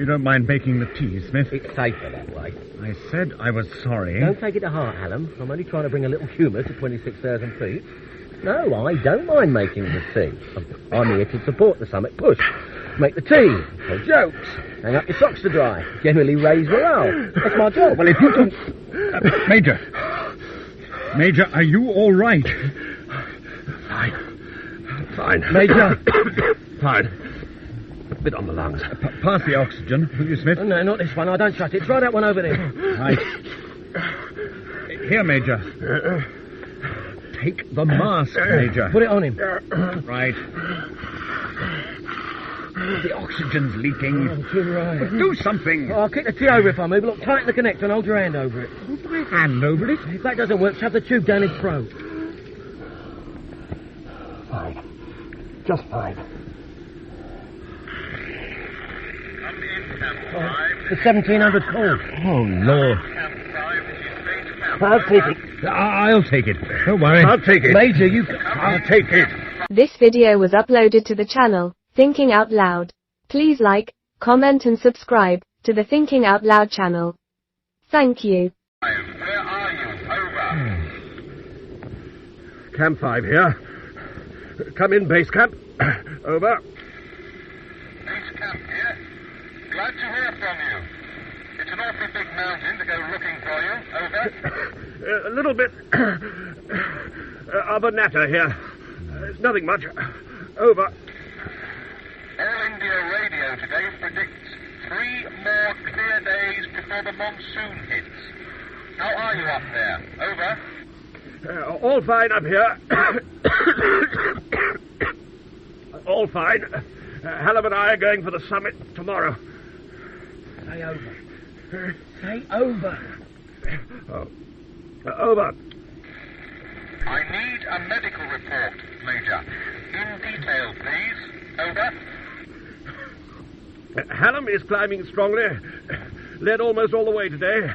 don't mind baking the tea, Smith. It's safer that way. I said I was sorry. Don't take it to heart, Hallam. I'm only trying to bring a little humour to 26,000 feet. No, I don't mind making the tea. I'm here to support the summit push. Make the tea, tell jokes, hang up your socks to dry, generally raise morale. That's my job. Well, if you can... Major, are you all right? Fine. Major. Fine. A bit on the lungs. Pass the oxygen, will you, Smith? Oh, no, not this one. I don't trust it. Try that one over there. Right. Here, Major. Take the mask, Major. Put it on him. Right. The oxygen's leaking. Oh, too right. But do something. Oh, I'll kick the tea over if I move. Look, tighten the connector and hold your hand over it. Put my hand over it. If that doesn't work, shove the tube down his throat. Fine. Just fine. The 1700 call. Oh, Lord. I'll take it. I'll take it. Don't worry. I'll take it. Major, you... I'll take it. This video was uploaded to the channel, Thinking Out Loud. Please like, comment and subscribe to the Thinking Out Loud channel. Thank you. Where are you? Over. Camp 5 here. Come in, base camp. Over. Base camp here. Glad to hear from you. It's an awfully big mountain to go looking for you. Over. A little bit of a natter here. It's nothing much. Over. All India Radio today predicts 3 more clear days before the monsoon hits. How are you up there? Over. All fine up here. All fine. Hallam and I are going for the summit tomorrow. Say over. Say over. Oh. Over. I need a medical report, Major. In detail, please. Over. Hallam is climbing strongly. Led almost all the way today.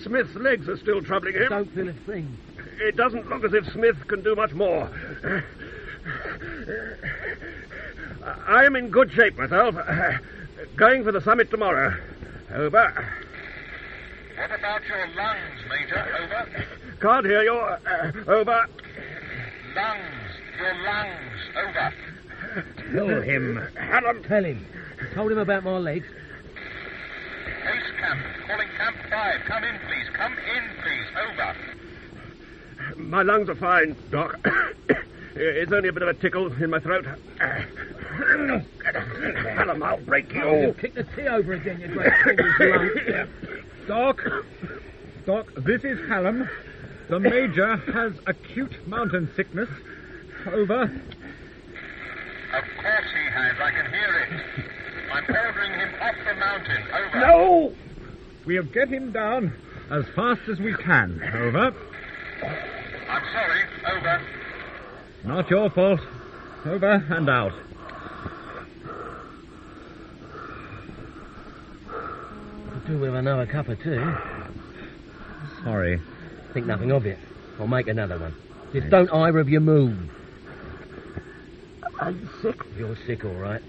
Smith's legs are still troubling him. Don't feel a thing. It doesn't look as if Smith can do much more. I am in good shape myself. Going for the summit tomorrow. Over. What about your lungs, Major? Over. Can't hear you. Over. Lungs. Your lungs. Over. Tell him. Hallam. Tell him. Told him about my legs. Base camp. Calling camp 5. Come in, please. Come in, please. Over. My lungs are fine, Doc. It's only a bit of a tickle in my throat. Hallam, I'll break you. You kick the tea over again, you great fingers. Doc, this is Hallam. The Major has acute mountain sickness. Over. Of course he has. I can hear it. I'm ordering him off the mountain. Over. No! We'll get him down as fast as we can. Over. I'm sorry. Over. Not your fault. Over and out. Could do with another cup of tea. Sorry. Think nothing of it. I'll make another one. Just don't either of you move. Are you sick? You're sick, all right.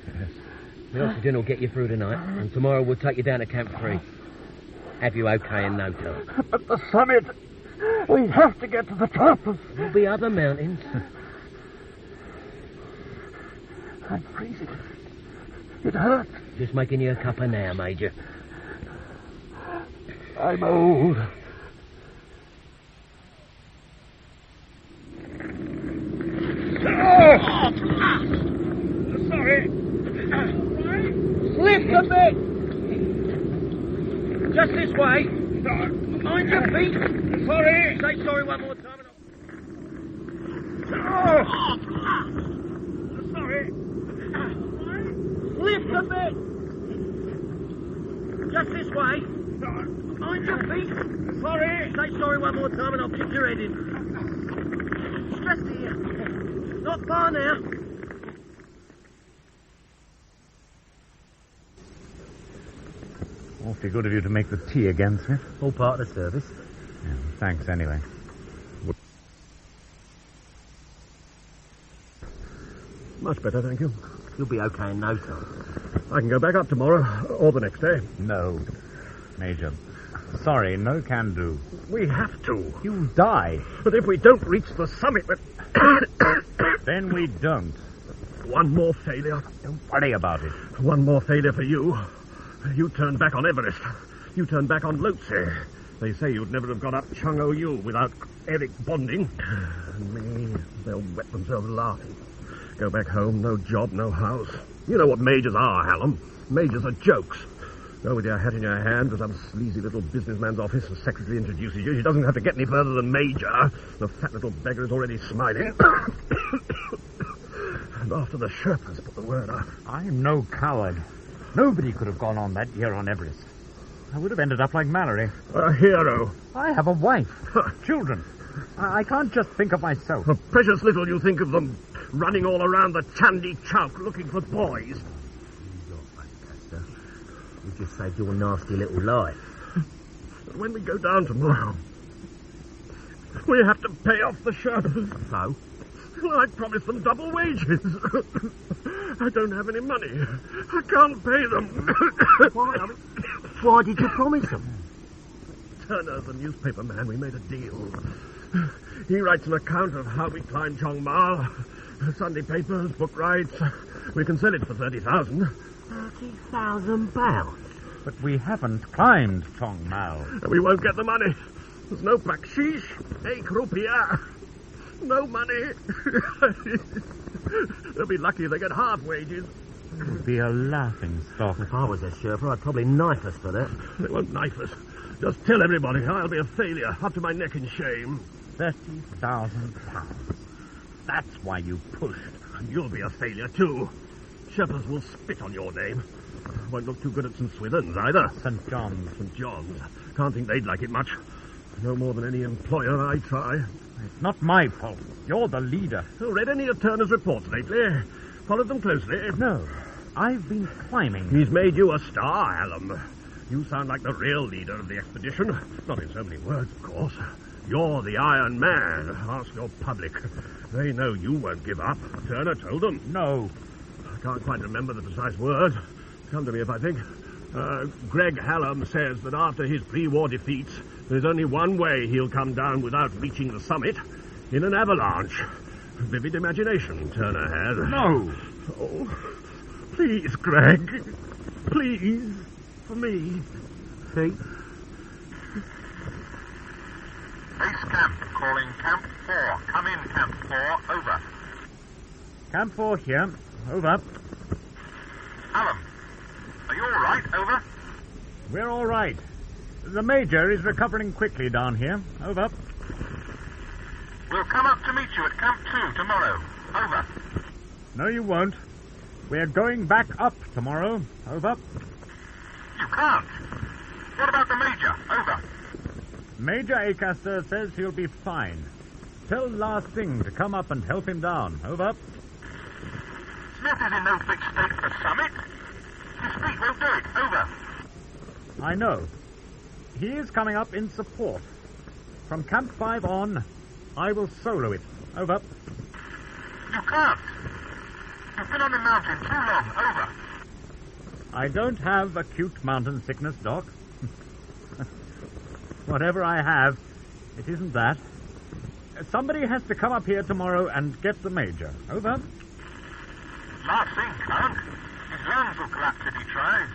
The oxygen will get you through tonight, and tomorrow we'll take you down to Camp 3. Have you okay in no time. But the summit... We have to get to the top. There'll be other mountains. I'm freezing. It hurts. Just making you a cuppa now, Major. I'm old. Oh! Sorry. Slip a bit. Just this way. Mind your feet. Sorry. Say sorry one more time. Oh! Sorry. Slip a bit. Just this way. Mind your feet. Sorry. Say sorry one more time and I'll kick your head in. Just here. Not far now. Awfully good of you to make the tea again, Smith. All part of the service. Yeah, thanks anyway. Much better, thank you. You'll be okay in no time. I can go back up tomorrow, or the next day. No, Major. Sorry, no can do. We have to. You die. But if we don't reach the summit... Then we don't. One more failure. Don't worry about it. One more failure for you. You turned back on Everest. You turned back on Lhotse. They say you'd never have got up Chung O-Yu without Eric bonding. And me, they'll wet themselves laughing. Go back home, no job, no house. You know what majors are, Hallam. Majors are jokes. Go with your hat in your hand to some sleazy little businessman's office. The secretary introduces you. She doesn't have to get any further than major. The fat little beggar is already smiling. And after the Sherpas put the word up. I'm no coward. Nobody could have gone on that year on Everest. I would have ended up like Mallory. A hero. I have a wife, children. I can't just think of myself. Precious little you think of them running all around the Chandi Chowk looking for boys. You just saved your nasty little life. But when we go down tomorrow, we have to pay off the Sherpas. So? Well, I promised them double wages. I don't have any money. I can't pay them. Why did you promise them? Turner, the newspaper man, we made a deal. He writes an account of how we climbed Chong Mal. Sunday papers, book rights. We can sell it for 30,000. £30,000? But we haven't climbed Chong Mal. We won't get the money. There's no bakshish, 8 rupiah. No money. They'll be lucky if they get half wages. It would be a laughing stock. If I was a Sherpa, I'd probably knife us for that. They won't knife us. Just tell everybody I'll be a failure, up to my neck in shame. £30,000. That's why you pushed. And you'll be a failure, too. Sherpas will spit on your name. Won't look too good at St. Swithun's, either. St. John's. St. John's. Can't think they'd like it much. No more than any employer I try. It's not my fault. You're the leader. Oh, read any of Turner's reports lately? Followed them closely? No. I've been climbing. He's made you a star, Hallam. You sound like the real leader of the expedition. Not in so many words, of course. You're the Iron Man. Ask your public. They know you won't give up. Turner told them. No. I can't quite remember the precise words. Come to me if I think. Greg Hallam says that after his pre-war defeats, there's only one way he'll come down without reaching the summit. In an avalanche. Vivid imagination, Turner has. No. Oh, please, Greg. Please. For me. See? Base camp calling Camp 4. Come in, Camp 4. Over. Camp 4 here. Over. Hallam, are you all right? Over. We're all right. The Major is recovering quickly down here. Over. We'll come up to meet you at Camp 2 tomorrow. Over. No, you won't. We're going back up tomorrow. Over. You can't. What about the Major? Over. Major Acaster says he'll be fine. Tell La Singh to come up and help him down. Over. Smith is in no fit state for summit. His feet won't do it. Over. I know. He is coming up in support. From Camp 5 on, I will solo it. Over. You can't. You've been on the mountain too long. Over. I don't have acute mountain sickness, Doc. Whatever I have, it isn't that. Somebody has to come up here tomorrow and get the Major. Over. Last thing, Count. His lungs will collapse if he tries.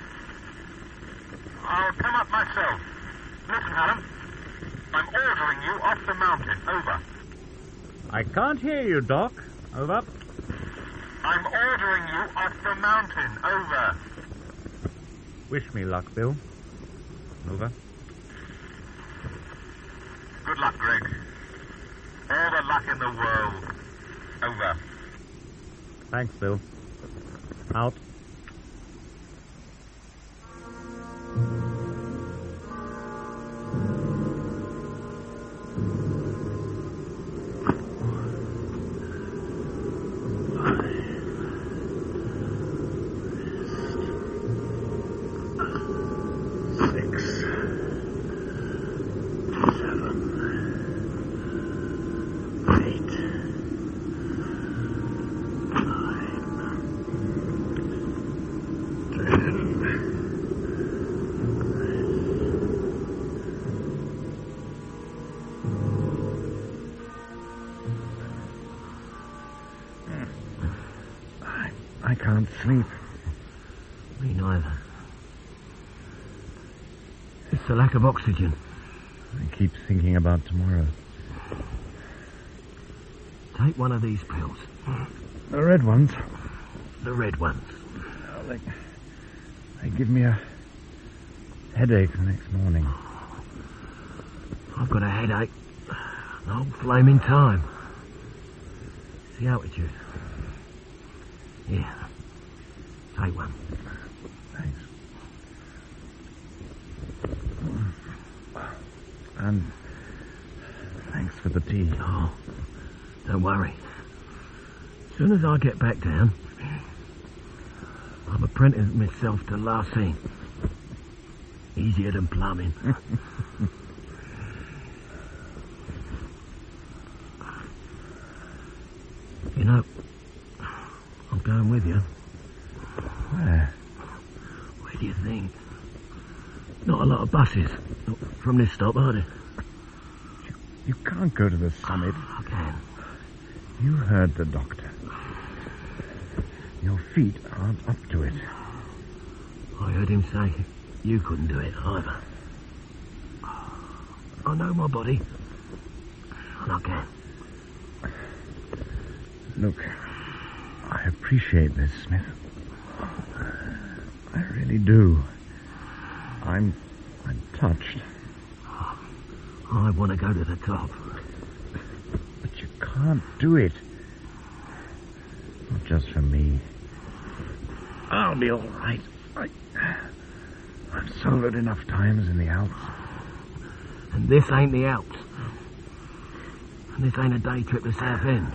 I'll come up myself. Listen, Hallam. I'm ordering you off the mountain. Over. I can't hear you, Doc. Over. I'm ordering you off the mountain. Over. Wish me luck, Bill. Over. Good luck, Greg. All the luck in the world. Over. Thanks, Bill. Out. I can't sleep. Me neither. It's the lack of oxygen. I keep thinking about tomorrow. Take one of these pills. The red ones? The red ones. Oh, they give me a headache the next morning. I've got a headache the whole flaming time. It's the altitude. Here. Take one. Thanks. And thanks for the tea. Oh, don't worry. As soon as I get back down, I've apprenticed myself to lassie. Easier than plumbing. You know, I'm going with you. Where? Where do you think? Not a lot of buses from this stop, are there? You can't go to the summit. I can. You heard the doctor. Your feet aren't up to it. I heard him say you couldn't do it either. I know my body, and I can. Look, I appreciate this, Smith. I really do. I'm touched. I want to go to the top. But you can't do it. Not just for me. I'll be all right. I've soloed enough times in the Alps. And this ain't the Alps. And this ain't a day trip to Southend.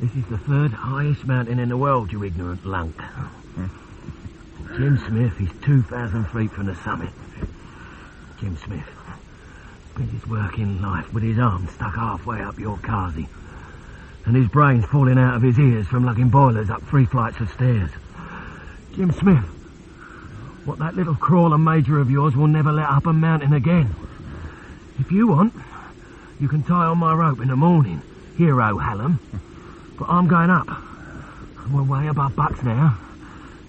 This is the third highest mountain in the world, you ignorant lunk. Jim Smith is 2,000 feet from the summit. Jim Smith spent his working life with his arms stuck halfway up your Kazi, and his brains falling out of his ears from lugging boilers up 3 flights of stairs. Jim Smith, what that little crawler major of yours will never let up a mountain again. If you want, you can tie on my rope in the morning, hero Hallam. But I'm going up. And we're way above Bucks now.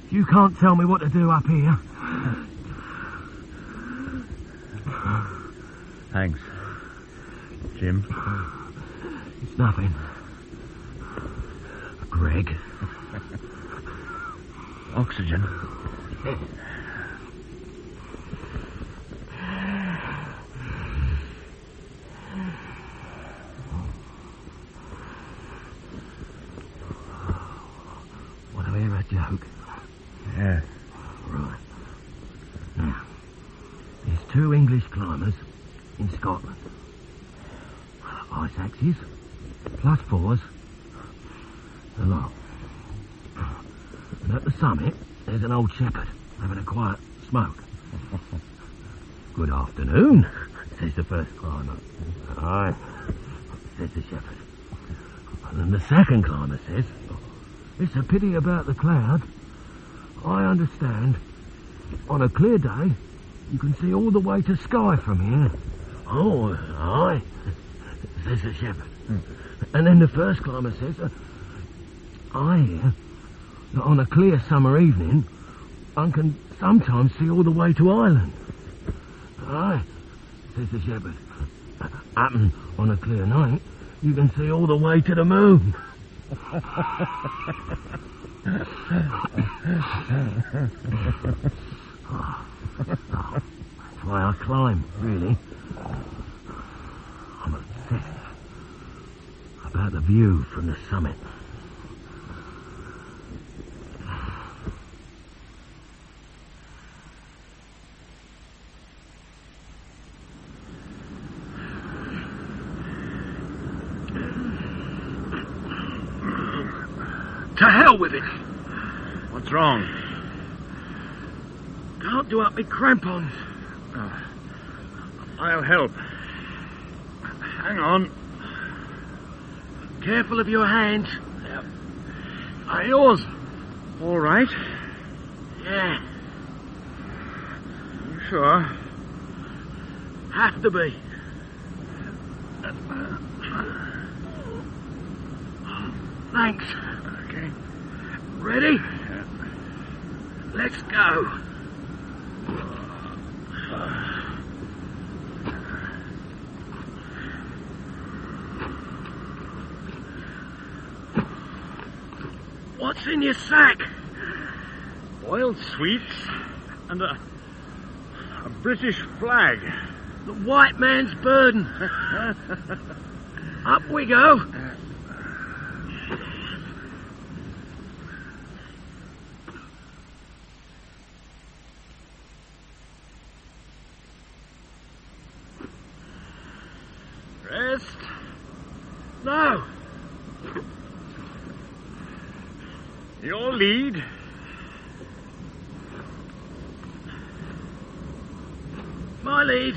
You can't tell me what to do up here. Thanks, Jim. It's nothing. Greg. Oxygen. Want to hear a joke? Yeah. Right. Now, there's 2 English climbers in Scotland. Ice axes, plus 4s, a lot. And at the summit, there's an old shepherd having a quiet smoke. Good afternoon, says the first climber. Aye, says the shepherd. And then the second climber says, It's a pity about the cloud. I understand. On a clear day, you can see all the way to Skye from here. Oh, aye, says the shepherd. And then the first climber says, I hear that on a clear summer evening, one can sometimes see all the way to Ireland. Aye, says the shepherd. Happen on a clear night, you can see all the way to the moon. That's why I climb, really. I'm obsessed about the view from the summit. To hell with it. What's wrong? Can't do up me crampons. I'll help. Hang on. Careful of your hands. Are yours? All right. Yeah. You sure? Have to be. Thanks. Okay. Ready? Let's go. What's in your sack? Boiled sweets and a British flag. The white man's burden. Up we go. Rest. No. Your lead. My lead.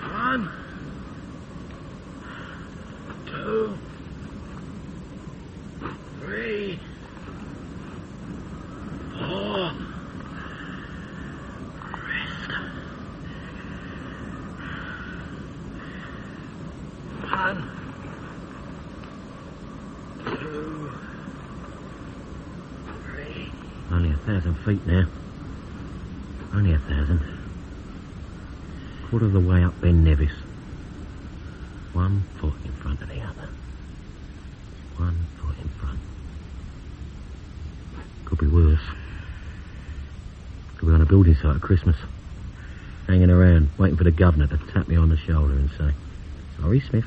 1, 2, 3, 4. Rest. 1, 2, 3. Only 1,000 feet now. Only 1,000. Quarter of the way up Ben Nevis. 1 foot in front of the other. 1 foot in front. Could be worse. Could be on a building site at Christmas. Hanging around, waiting for the governor to tap me on the shoulder and say, "Sorry, Smith.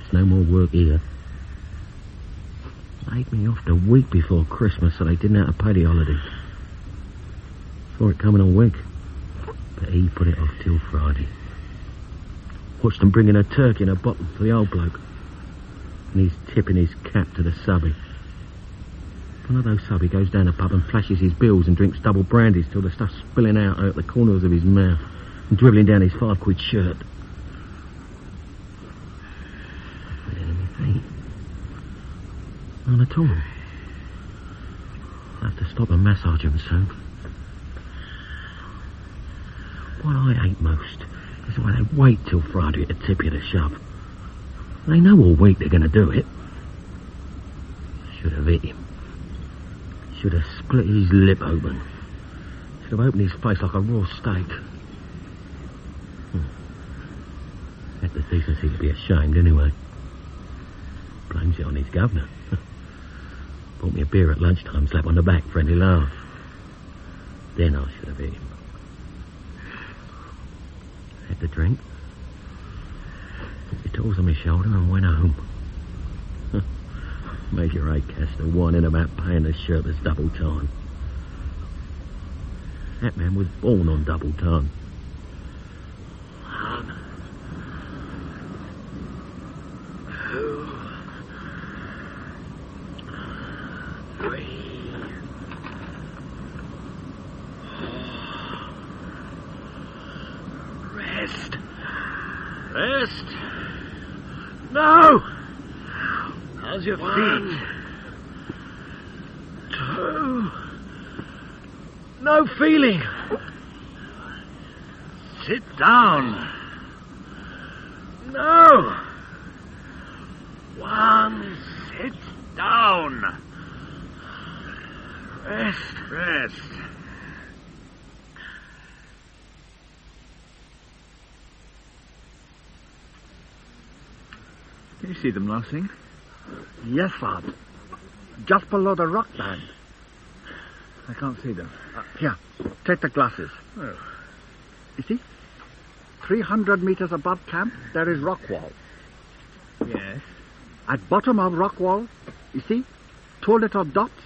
There's no more work here." Laid me off the week before Christmas so they didn't have to pay the holiday. Saw it coming all week, but he put it off till Friday. Watched them bringing a turkey in a bottle for the old bloke, and he's tipping his cap to the subby. One of those subby goes down the pub and flashes his bills and drinks double brandies till the stuff's spilling out the corners of his mouth and dribbling down his 5-quid shirt. None at all. I'll have to stop and massage him soon. What I hate most is the way they wait till Friday to tip you the shove. They know all week they're going to do it. Should have hit him. Should have split his lip open. Should have opened his face like a raw steak. Had the decency to be ashamed anyway. Blames it on his governor. Bought me a beer at lunchtime, slap on the back, friendly laugh. Then I should have hit him. Had the drink. Put the tools on my shoulder and went home. Major Acaster whining about paying the shirtless double time. That man was born on double time. 1, 2, 3, 4. Rest. Rest. No! How's your One, feet? 2. No feeling. Sit down. No. 1. Sit down. Rest. Can you see them, Lassing? Yes, Bob. Just below the rock band. I can't see them. Here, take the glasses. Oh. You see? 300 meters above camp, there is rock wall. Yes. At bottom of rock wall, you see? 2 little dots.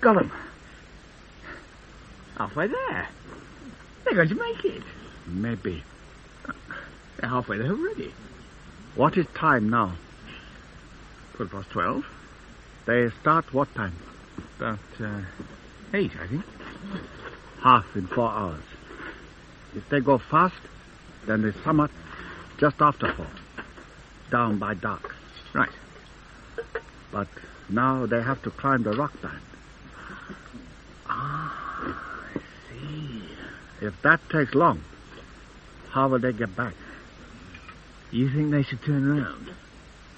Got them. Halfway there. They're going to make it. Maybe. They're halfway there already. What is time now? 12:12. They start what time? About 8, I think. Half in 4 hours. If they go fast, then they summit just after 4. Down by dark. Right. But now they have to climb the rock band. I see. If that takes long, how will they get back? You think they should turn around?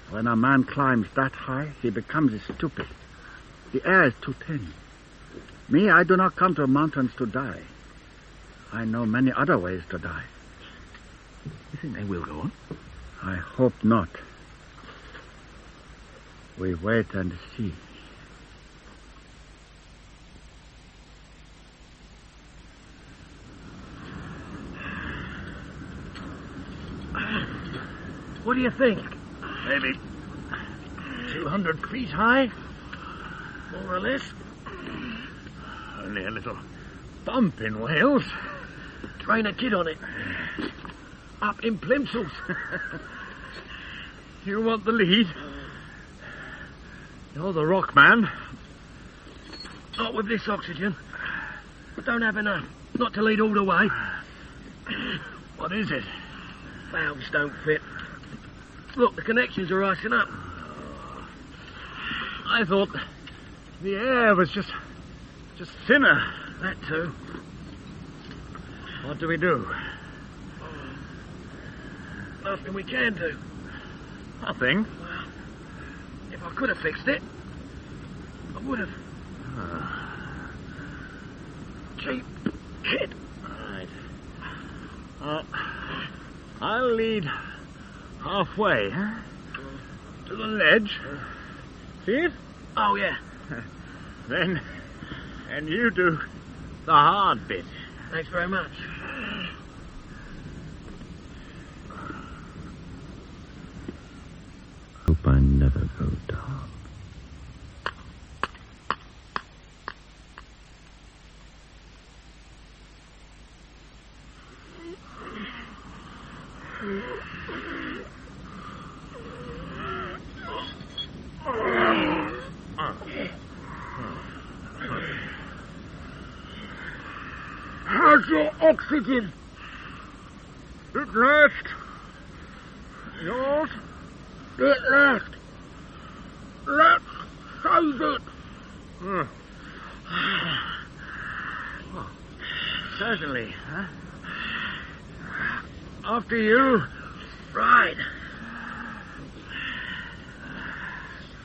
When a man climbs that high, he becomes stupid. The air is too thin. Me, I do not come to mountains to die. I know many other ways to die. You think they will go on? I hope not. We wait and see. What do you think? Maybe 200 feet high? More or less? Only a little bump in Wales. Train a kid on it. Up in Plimsolls. You want the lead? You're the rock man. Not with this oxygen. I don't have enough. Not to lead all the way. What is it? Valves don't fit. Look, the connections are icing up. I thought the air was just thinner. That too. What do we do? Nothing we can do. Nothing. Well, if I could have fixed it, I would have. Cheap kid. Right. I'll lead halfway, huh? To the ledge. See it? Oh, yeah. Then you do the hard bit. Thanks very much. Hope I never go down. How's your oxygen? It left. Yours? It left. Let's save it. Well, certainly, huh? After you. Right.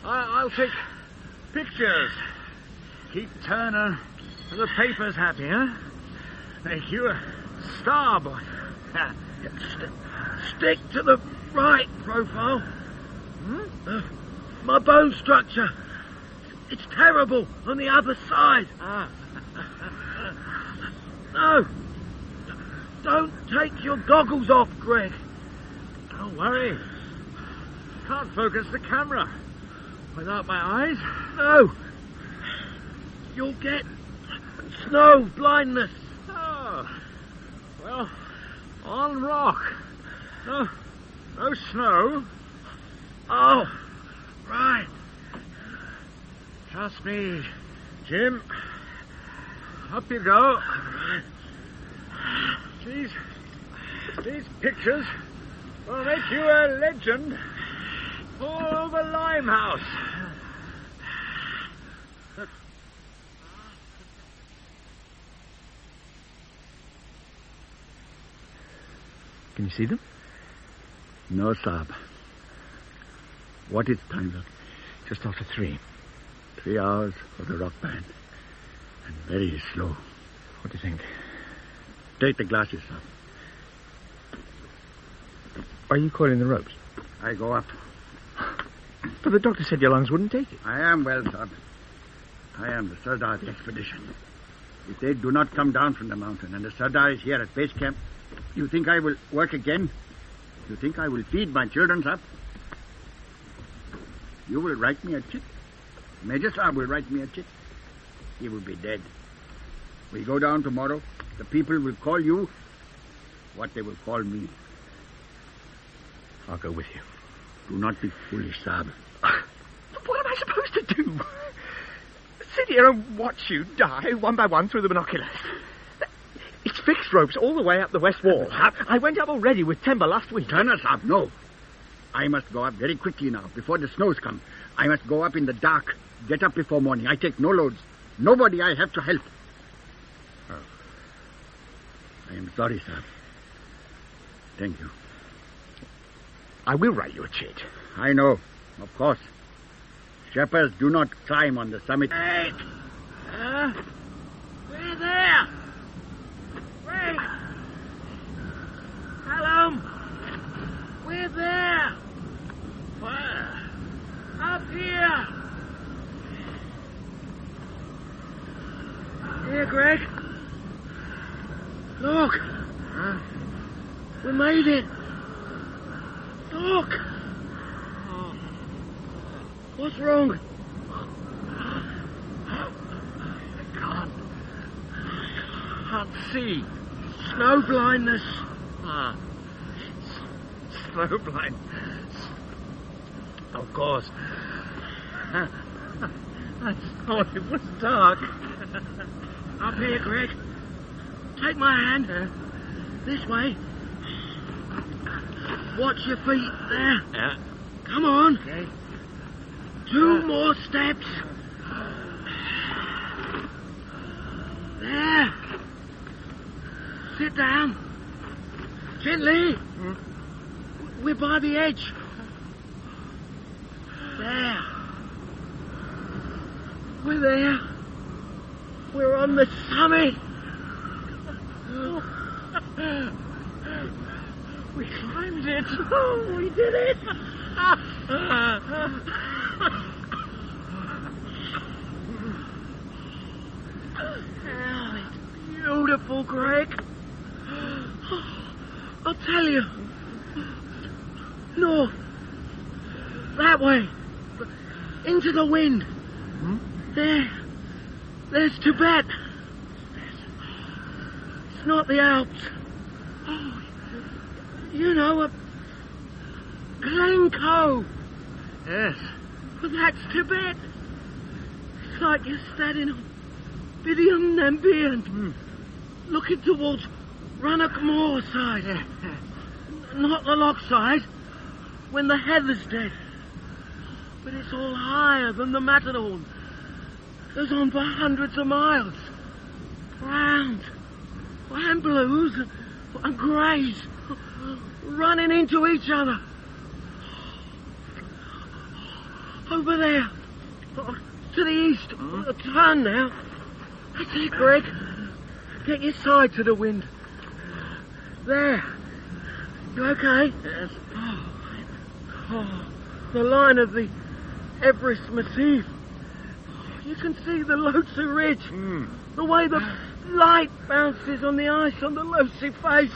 I'll take pictures. Keep Turner and the papers happy, huh? Make you a star boy. Stick to the right profile. My bone structure. It's terrible on the other side. No. Don't take your goggles off, Greg. Don't worry. Can't focus the camera without my eyes. No. You'll get snow blindness. Oh. Well, on rock. No snow. Oh, right. Trust me, Jim. Up you go. These pictures will make you a legend for over Limehouse. Can you see them? No, Saab. What is time, look? Just after 3. 3 hours for the rock band. And very slow. What do you think? Take the glasses, Saab. Are you coiling the ropes? I go up. But the doctor said your lungs wouldn't take it. I am well, Saab. I am the Sardar of the expedition. If they do not come down from the mountain and the Sardar is here at base camp, you think I will work again? You think I will feed my children, Saab? You will write me a check. Major Saab will write me a check. He will be dead. We go down tomorrow. The people will call you what they will call me. I'll go with you. Do not be foolish, Saab. But what am I supposed to do? Sit here and watch you die one by one through the binoculars. It's fixed ropes all the way up the west wall. I went up already with timber last week. Turner, Saab, no. I must go up very quickly now, before the snows come. I must go up in the dark. Get up before morning. I take no loads. Nobody I have to help. Oh. I am sorry, Saab. Thank you. I will write you a check. I know, of course. Shepherds do not climb on the summit. Hey! We're there! Wait! Hallam! We're there! Where? Up here! Here, Greg. Look! Huh? We made it! Look! Oh. What's wrong? I can't see. Snow blindness. Snow blind. Of course. I thought it was dark. Up here, Greg. Take my hand. This way. Watch your feet there. Yeah. Come on. Okay. 2 more steps. There. Sit down. Gently. We're by the edge. There. We're there. We're on the summit. We climbed it. Oh, we did it. Oh, it's beautiful, Greg. I'll tell you. North. That way. Into the wind. There's Tibet. It's not the Alps. Oh, you know, Glencoe. Yes. But that's Tibet. It's like you're standing on Bidium Nambian, looking towards Rannoch Moor side. Not the lock side, when the heather's dead. But it's all higher than the Matterhorn. Goes on for hundreds of miles. Round blues and greys running into each other. Over there, to the east. Turn now. That's it, Greg. Get your side to the wind. There. You okay? Yes. Oh, the line of the Everest Massif. You can see the Lhotse Ridge. The way the light bounces on the ice on the Lhotse face.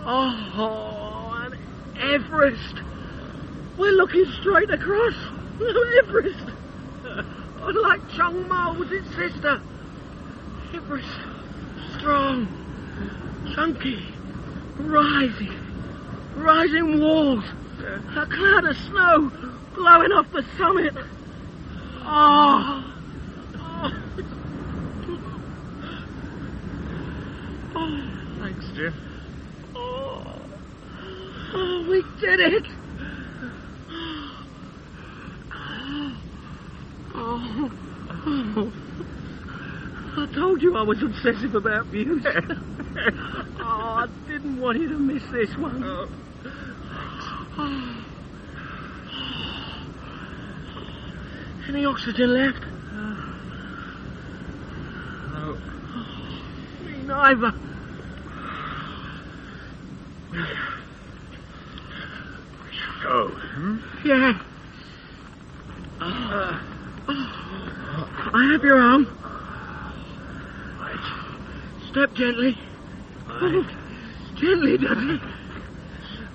And Everest. We're looking straight across. Everest. Like Chung Ma was its sister. Everest. Strong. Chunky. Rising walls. A cloud of snow blowing off the summit. Thanks, Jim. We We did it! Oh. I told you I was obsessive about views. I didn't want you to miss this one. Any oxygen left? No. Me neither. Go. Yeah. I have your arm. Step gently. Oh, gently, Dudley.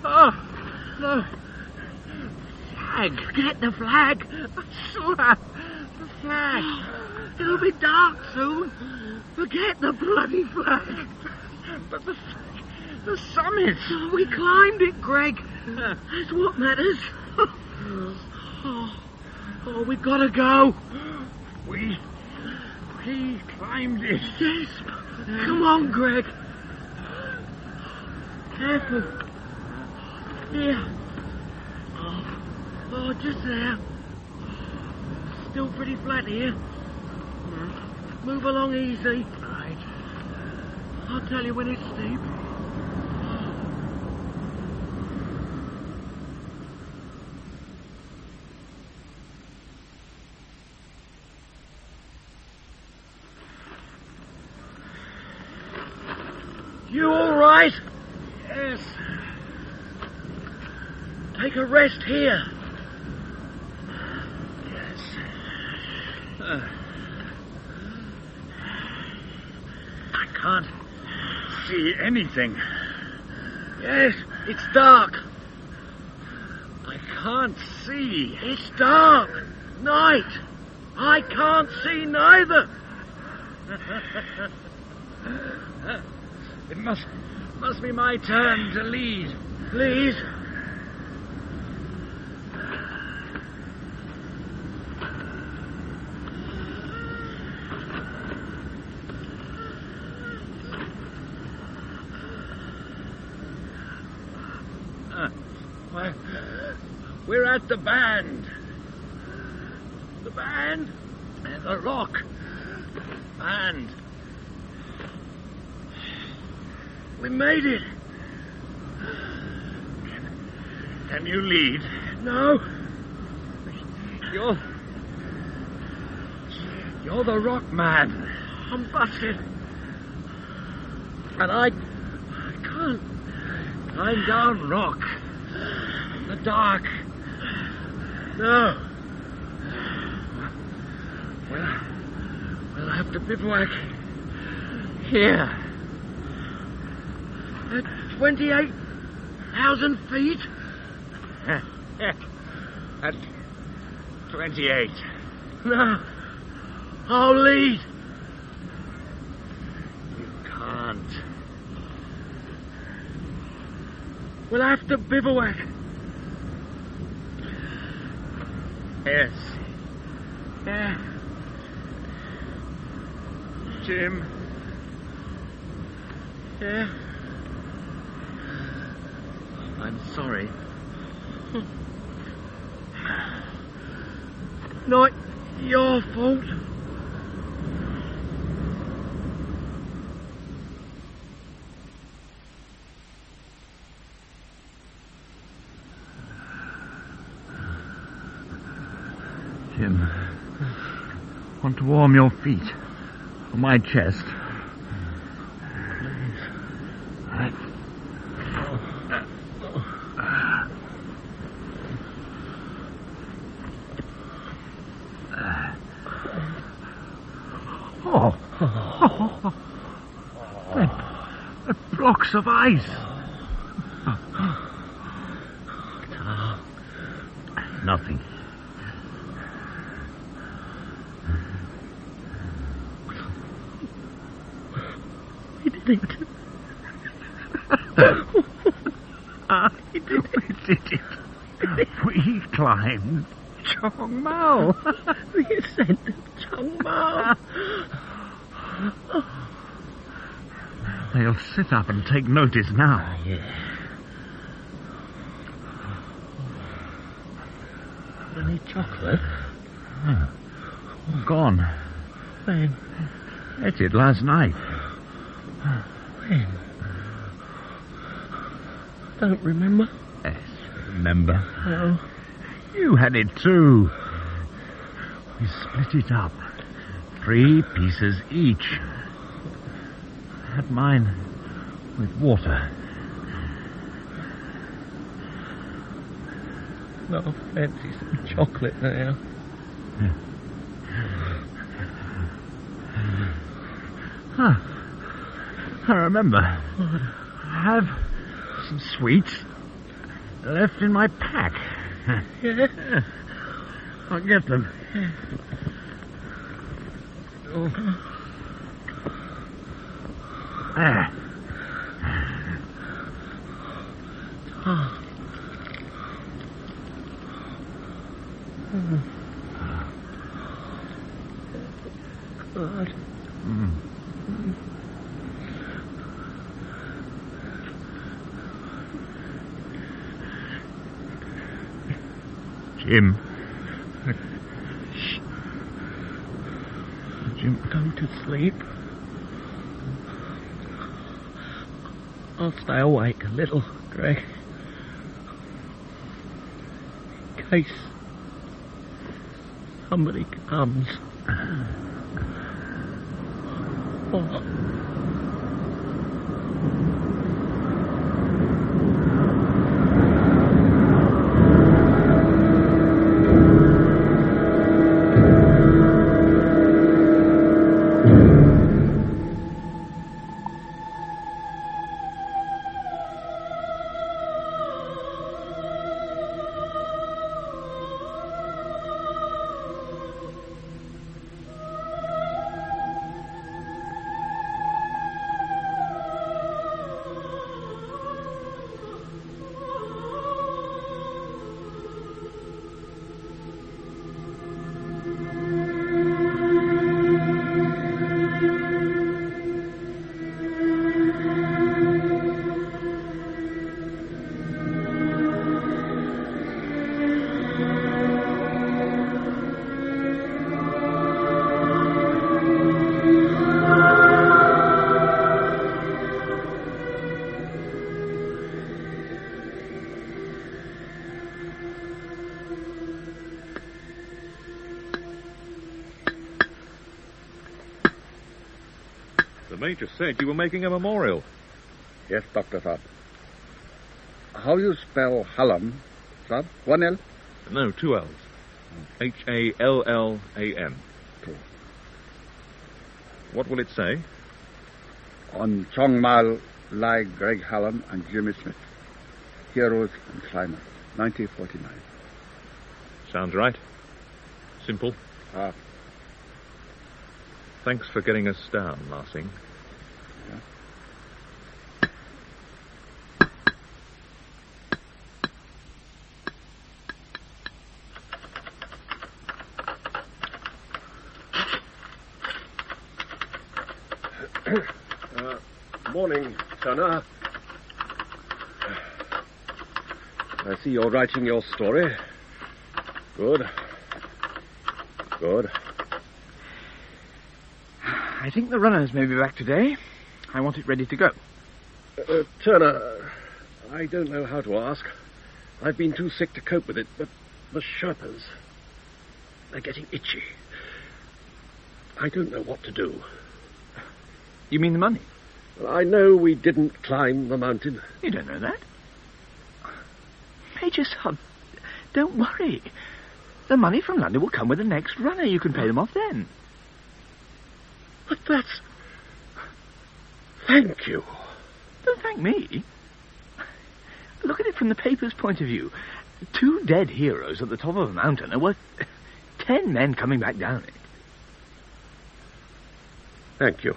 Oh, no. Flag. Forget the flag. Slap. The flag. It'll be dark soon. Forget the bloody flag. But the summit. We climbed it, Greg. That's what matters. Oh, we've got to go. We climbed it. Yes. Come on, Greg. Careful. Here. Oh, just there. Still pretty flat here. Move along easy. Right. I'll tell you when it's steep. You all right? Yes. Take a rest here. Yes. I can't see anything. Yes, it's dark. I can't see. It's dark. Night. I can't see neither. It must be my turn to lead. Please. We're at the band. The band and the rock band. We made it. Can you lead? No. You're the rock man. I'm busted. And I can't climb down rock in the dark. No. We'll have to bivouac here. At 28,000 feet? At 28. No. I'll lead. You can't. We'll have to bivouac. Yes. Yeah. Jim. Yeah. I'm sorry. Not your fault. Jim, want to warm your feet on my chest. Right. Blocks of ice. Nothing. We did it. We did it. We climbed Chong Mao. We ascended Chong Mao. They'll sit up and take notice now. Yeah. Any chocolate? Oh, gone. When? Ate it last night. When? Don't remember. Yes, remember. Oh. You had it too. We split it up. 3 pieces each. I had mine with water. No, fancy some chocolate now. Huh. I remember. I have some sweets left in my pack. Yeah. I'll get them. Oh. There. Oh. Good. Jim. Shh. Jim, go to sleep. I'll stay awake a little, Greg. In case somebody comes. Oh. The Major said you were making a memorial. Yes, Dr. Saab. How you spell Hallam, Saab? 1 L? No, 2 L's. Hallam. Two. What will it say? On Chongmal lie Greg Hallam and Jimmy Smith. Heroes and climbers. 1949. Sounds right. Simple. Ah. Thanks for getting us down, Larsing. Morning, Turner. I see you're writing your story. Good. Good. I think the runners may be back today. I want it ready to go. Turner, I don't know how to ask. I've been too sick to cope with it, but the Sherpas, they're getting itchy. I don't know what to do. You mean the money? Well, I know we didn't climb the mountain. You don't know that. Major Son, don't worry. The money from London will come with the next runner. You can pay them off then. But that's... Thank you. Don't thank me. Look at it from the paper's point of view. 2 dead heroes at the top of a mountain are worth 10 men coming back down it. Thank you.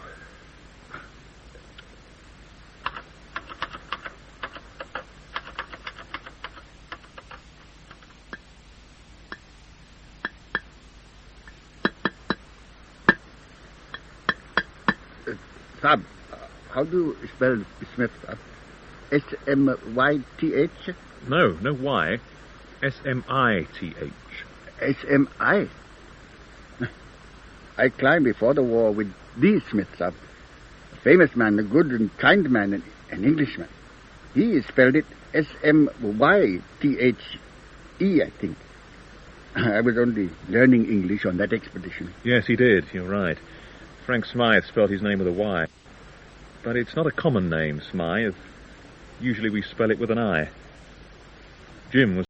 Saab, how do you spell Smith, Saab? S-M-Y-T-H? No Y. S-M-I-T-H. S-M-I. I climbed before the war with the Smith, sir. A famous man, a good and kind man, an Englishman. He spelled it S-M-Y-T-H-E, I think. I was only learning English on that expedition. Yes, he did. You're right. Frank Smythe spelled his name with a Y. But it's not a common name, Smythe. Usually we spell it with an I. Jim was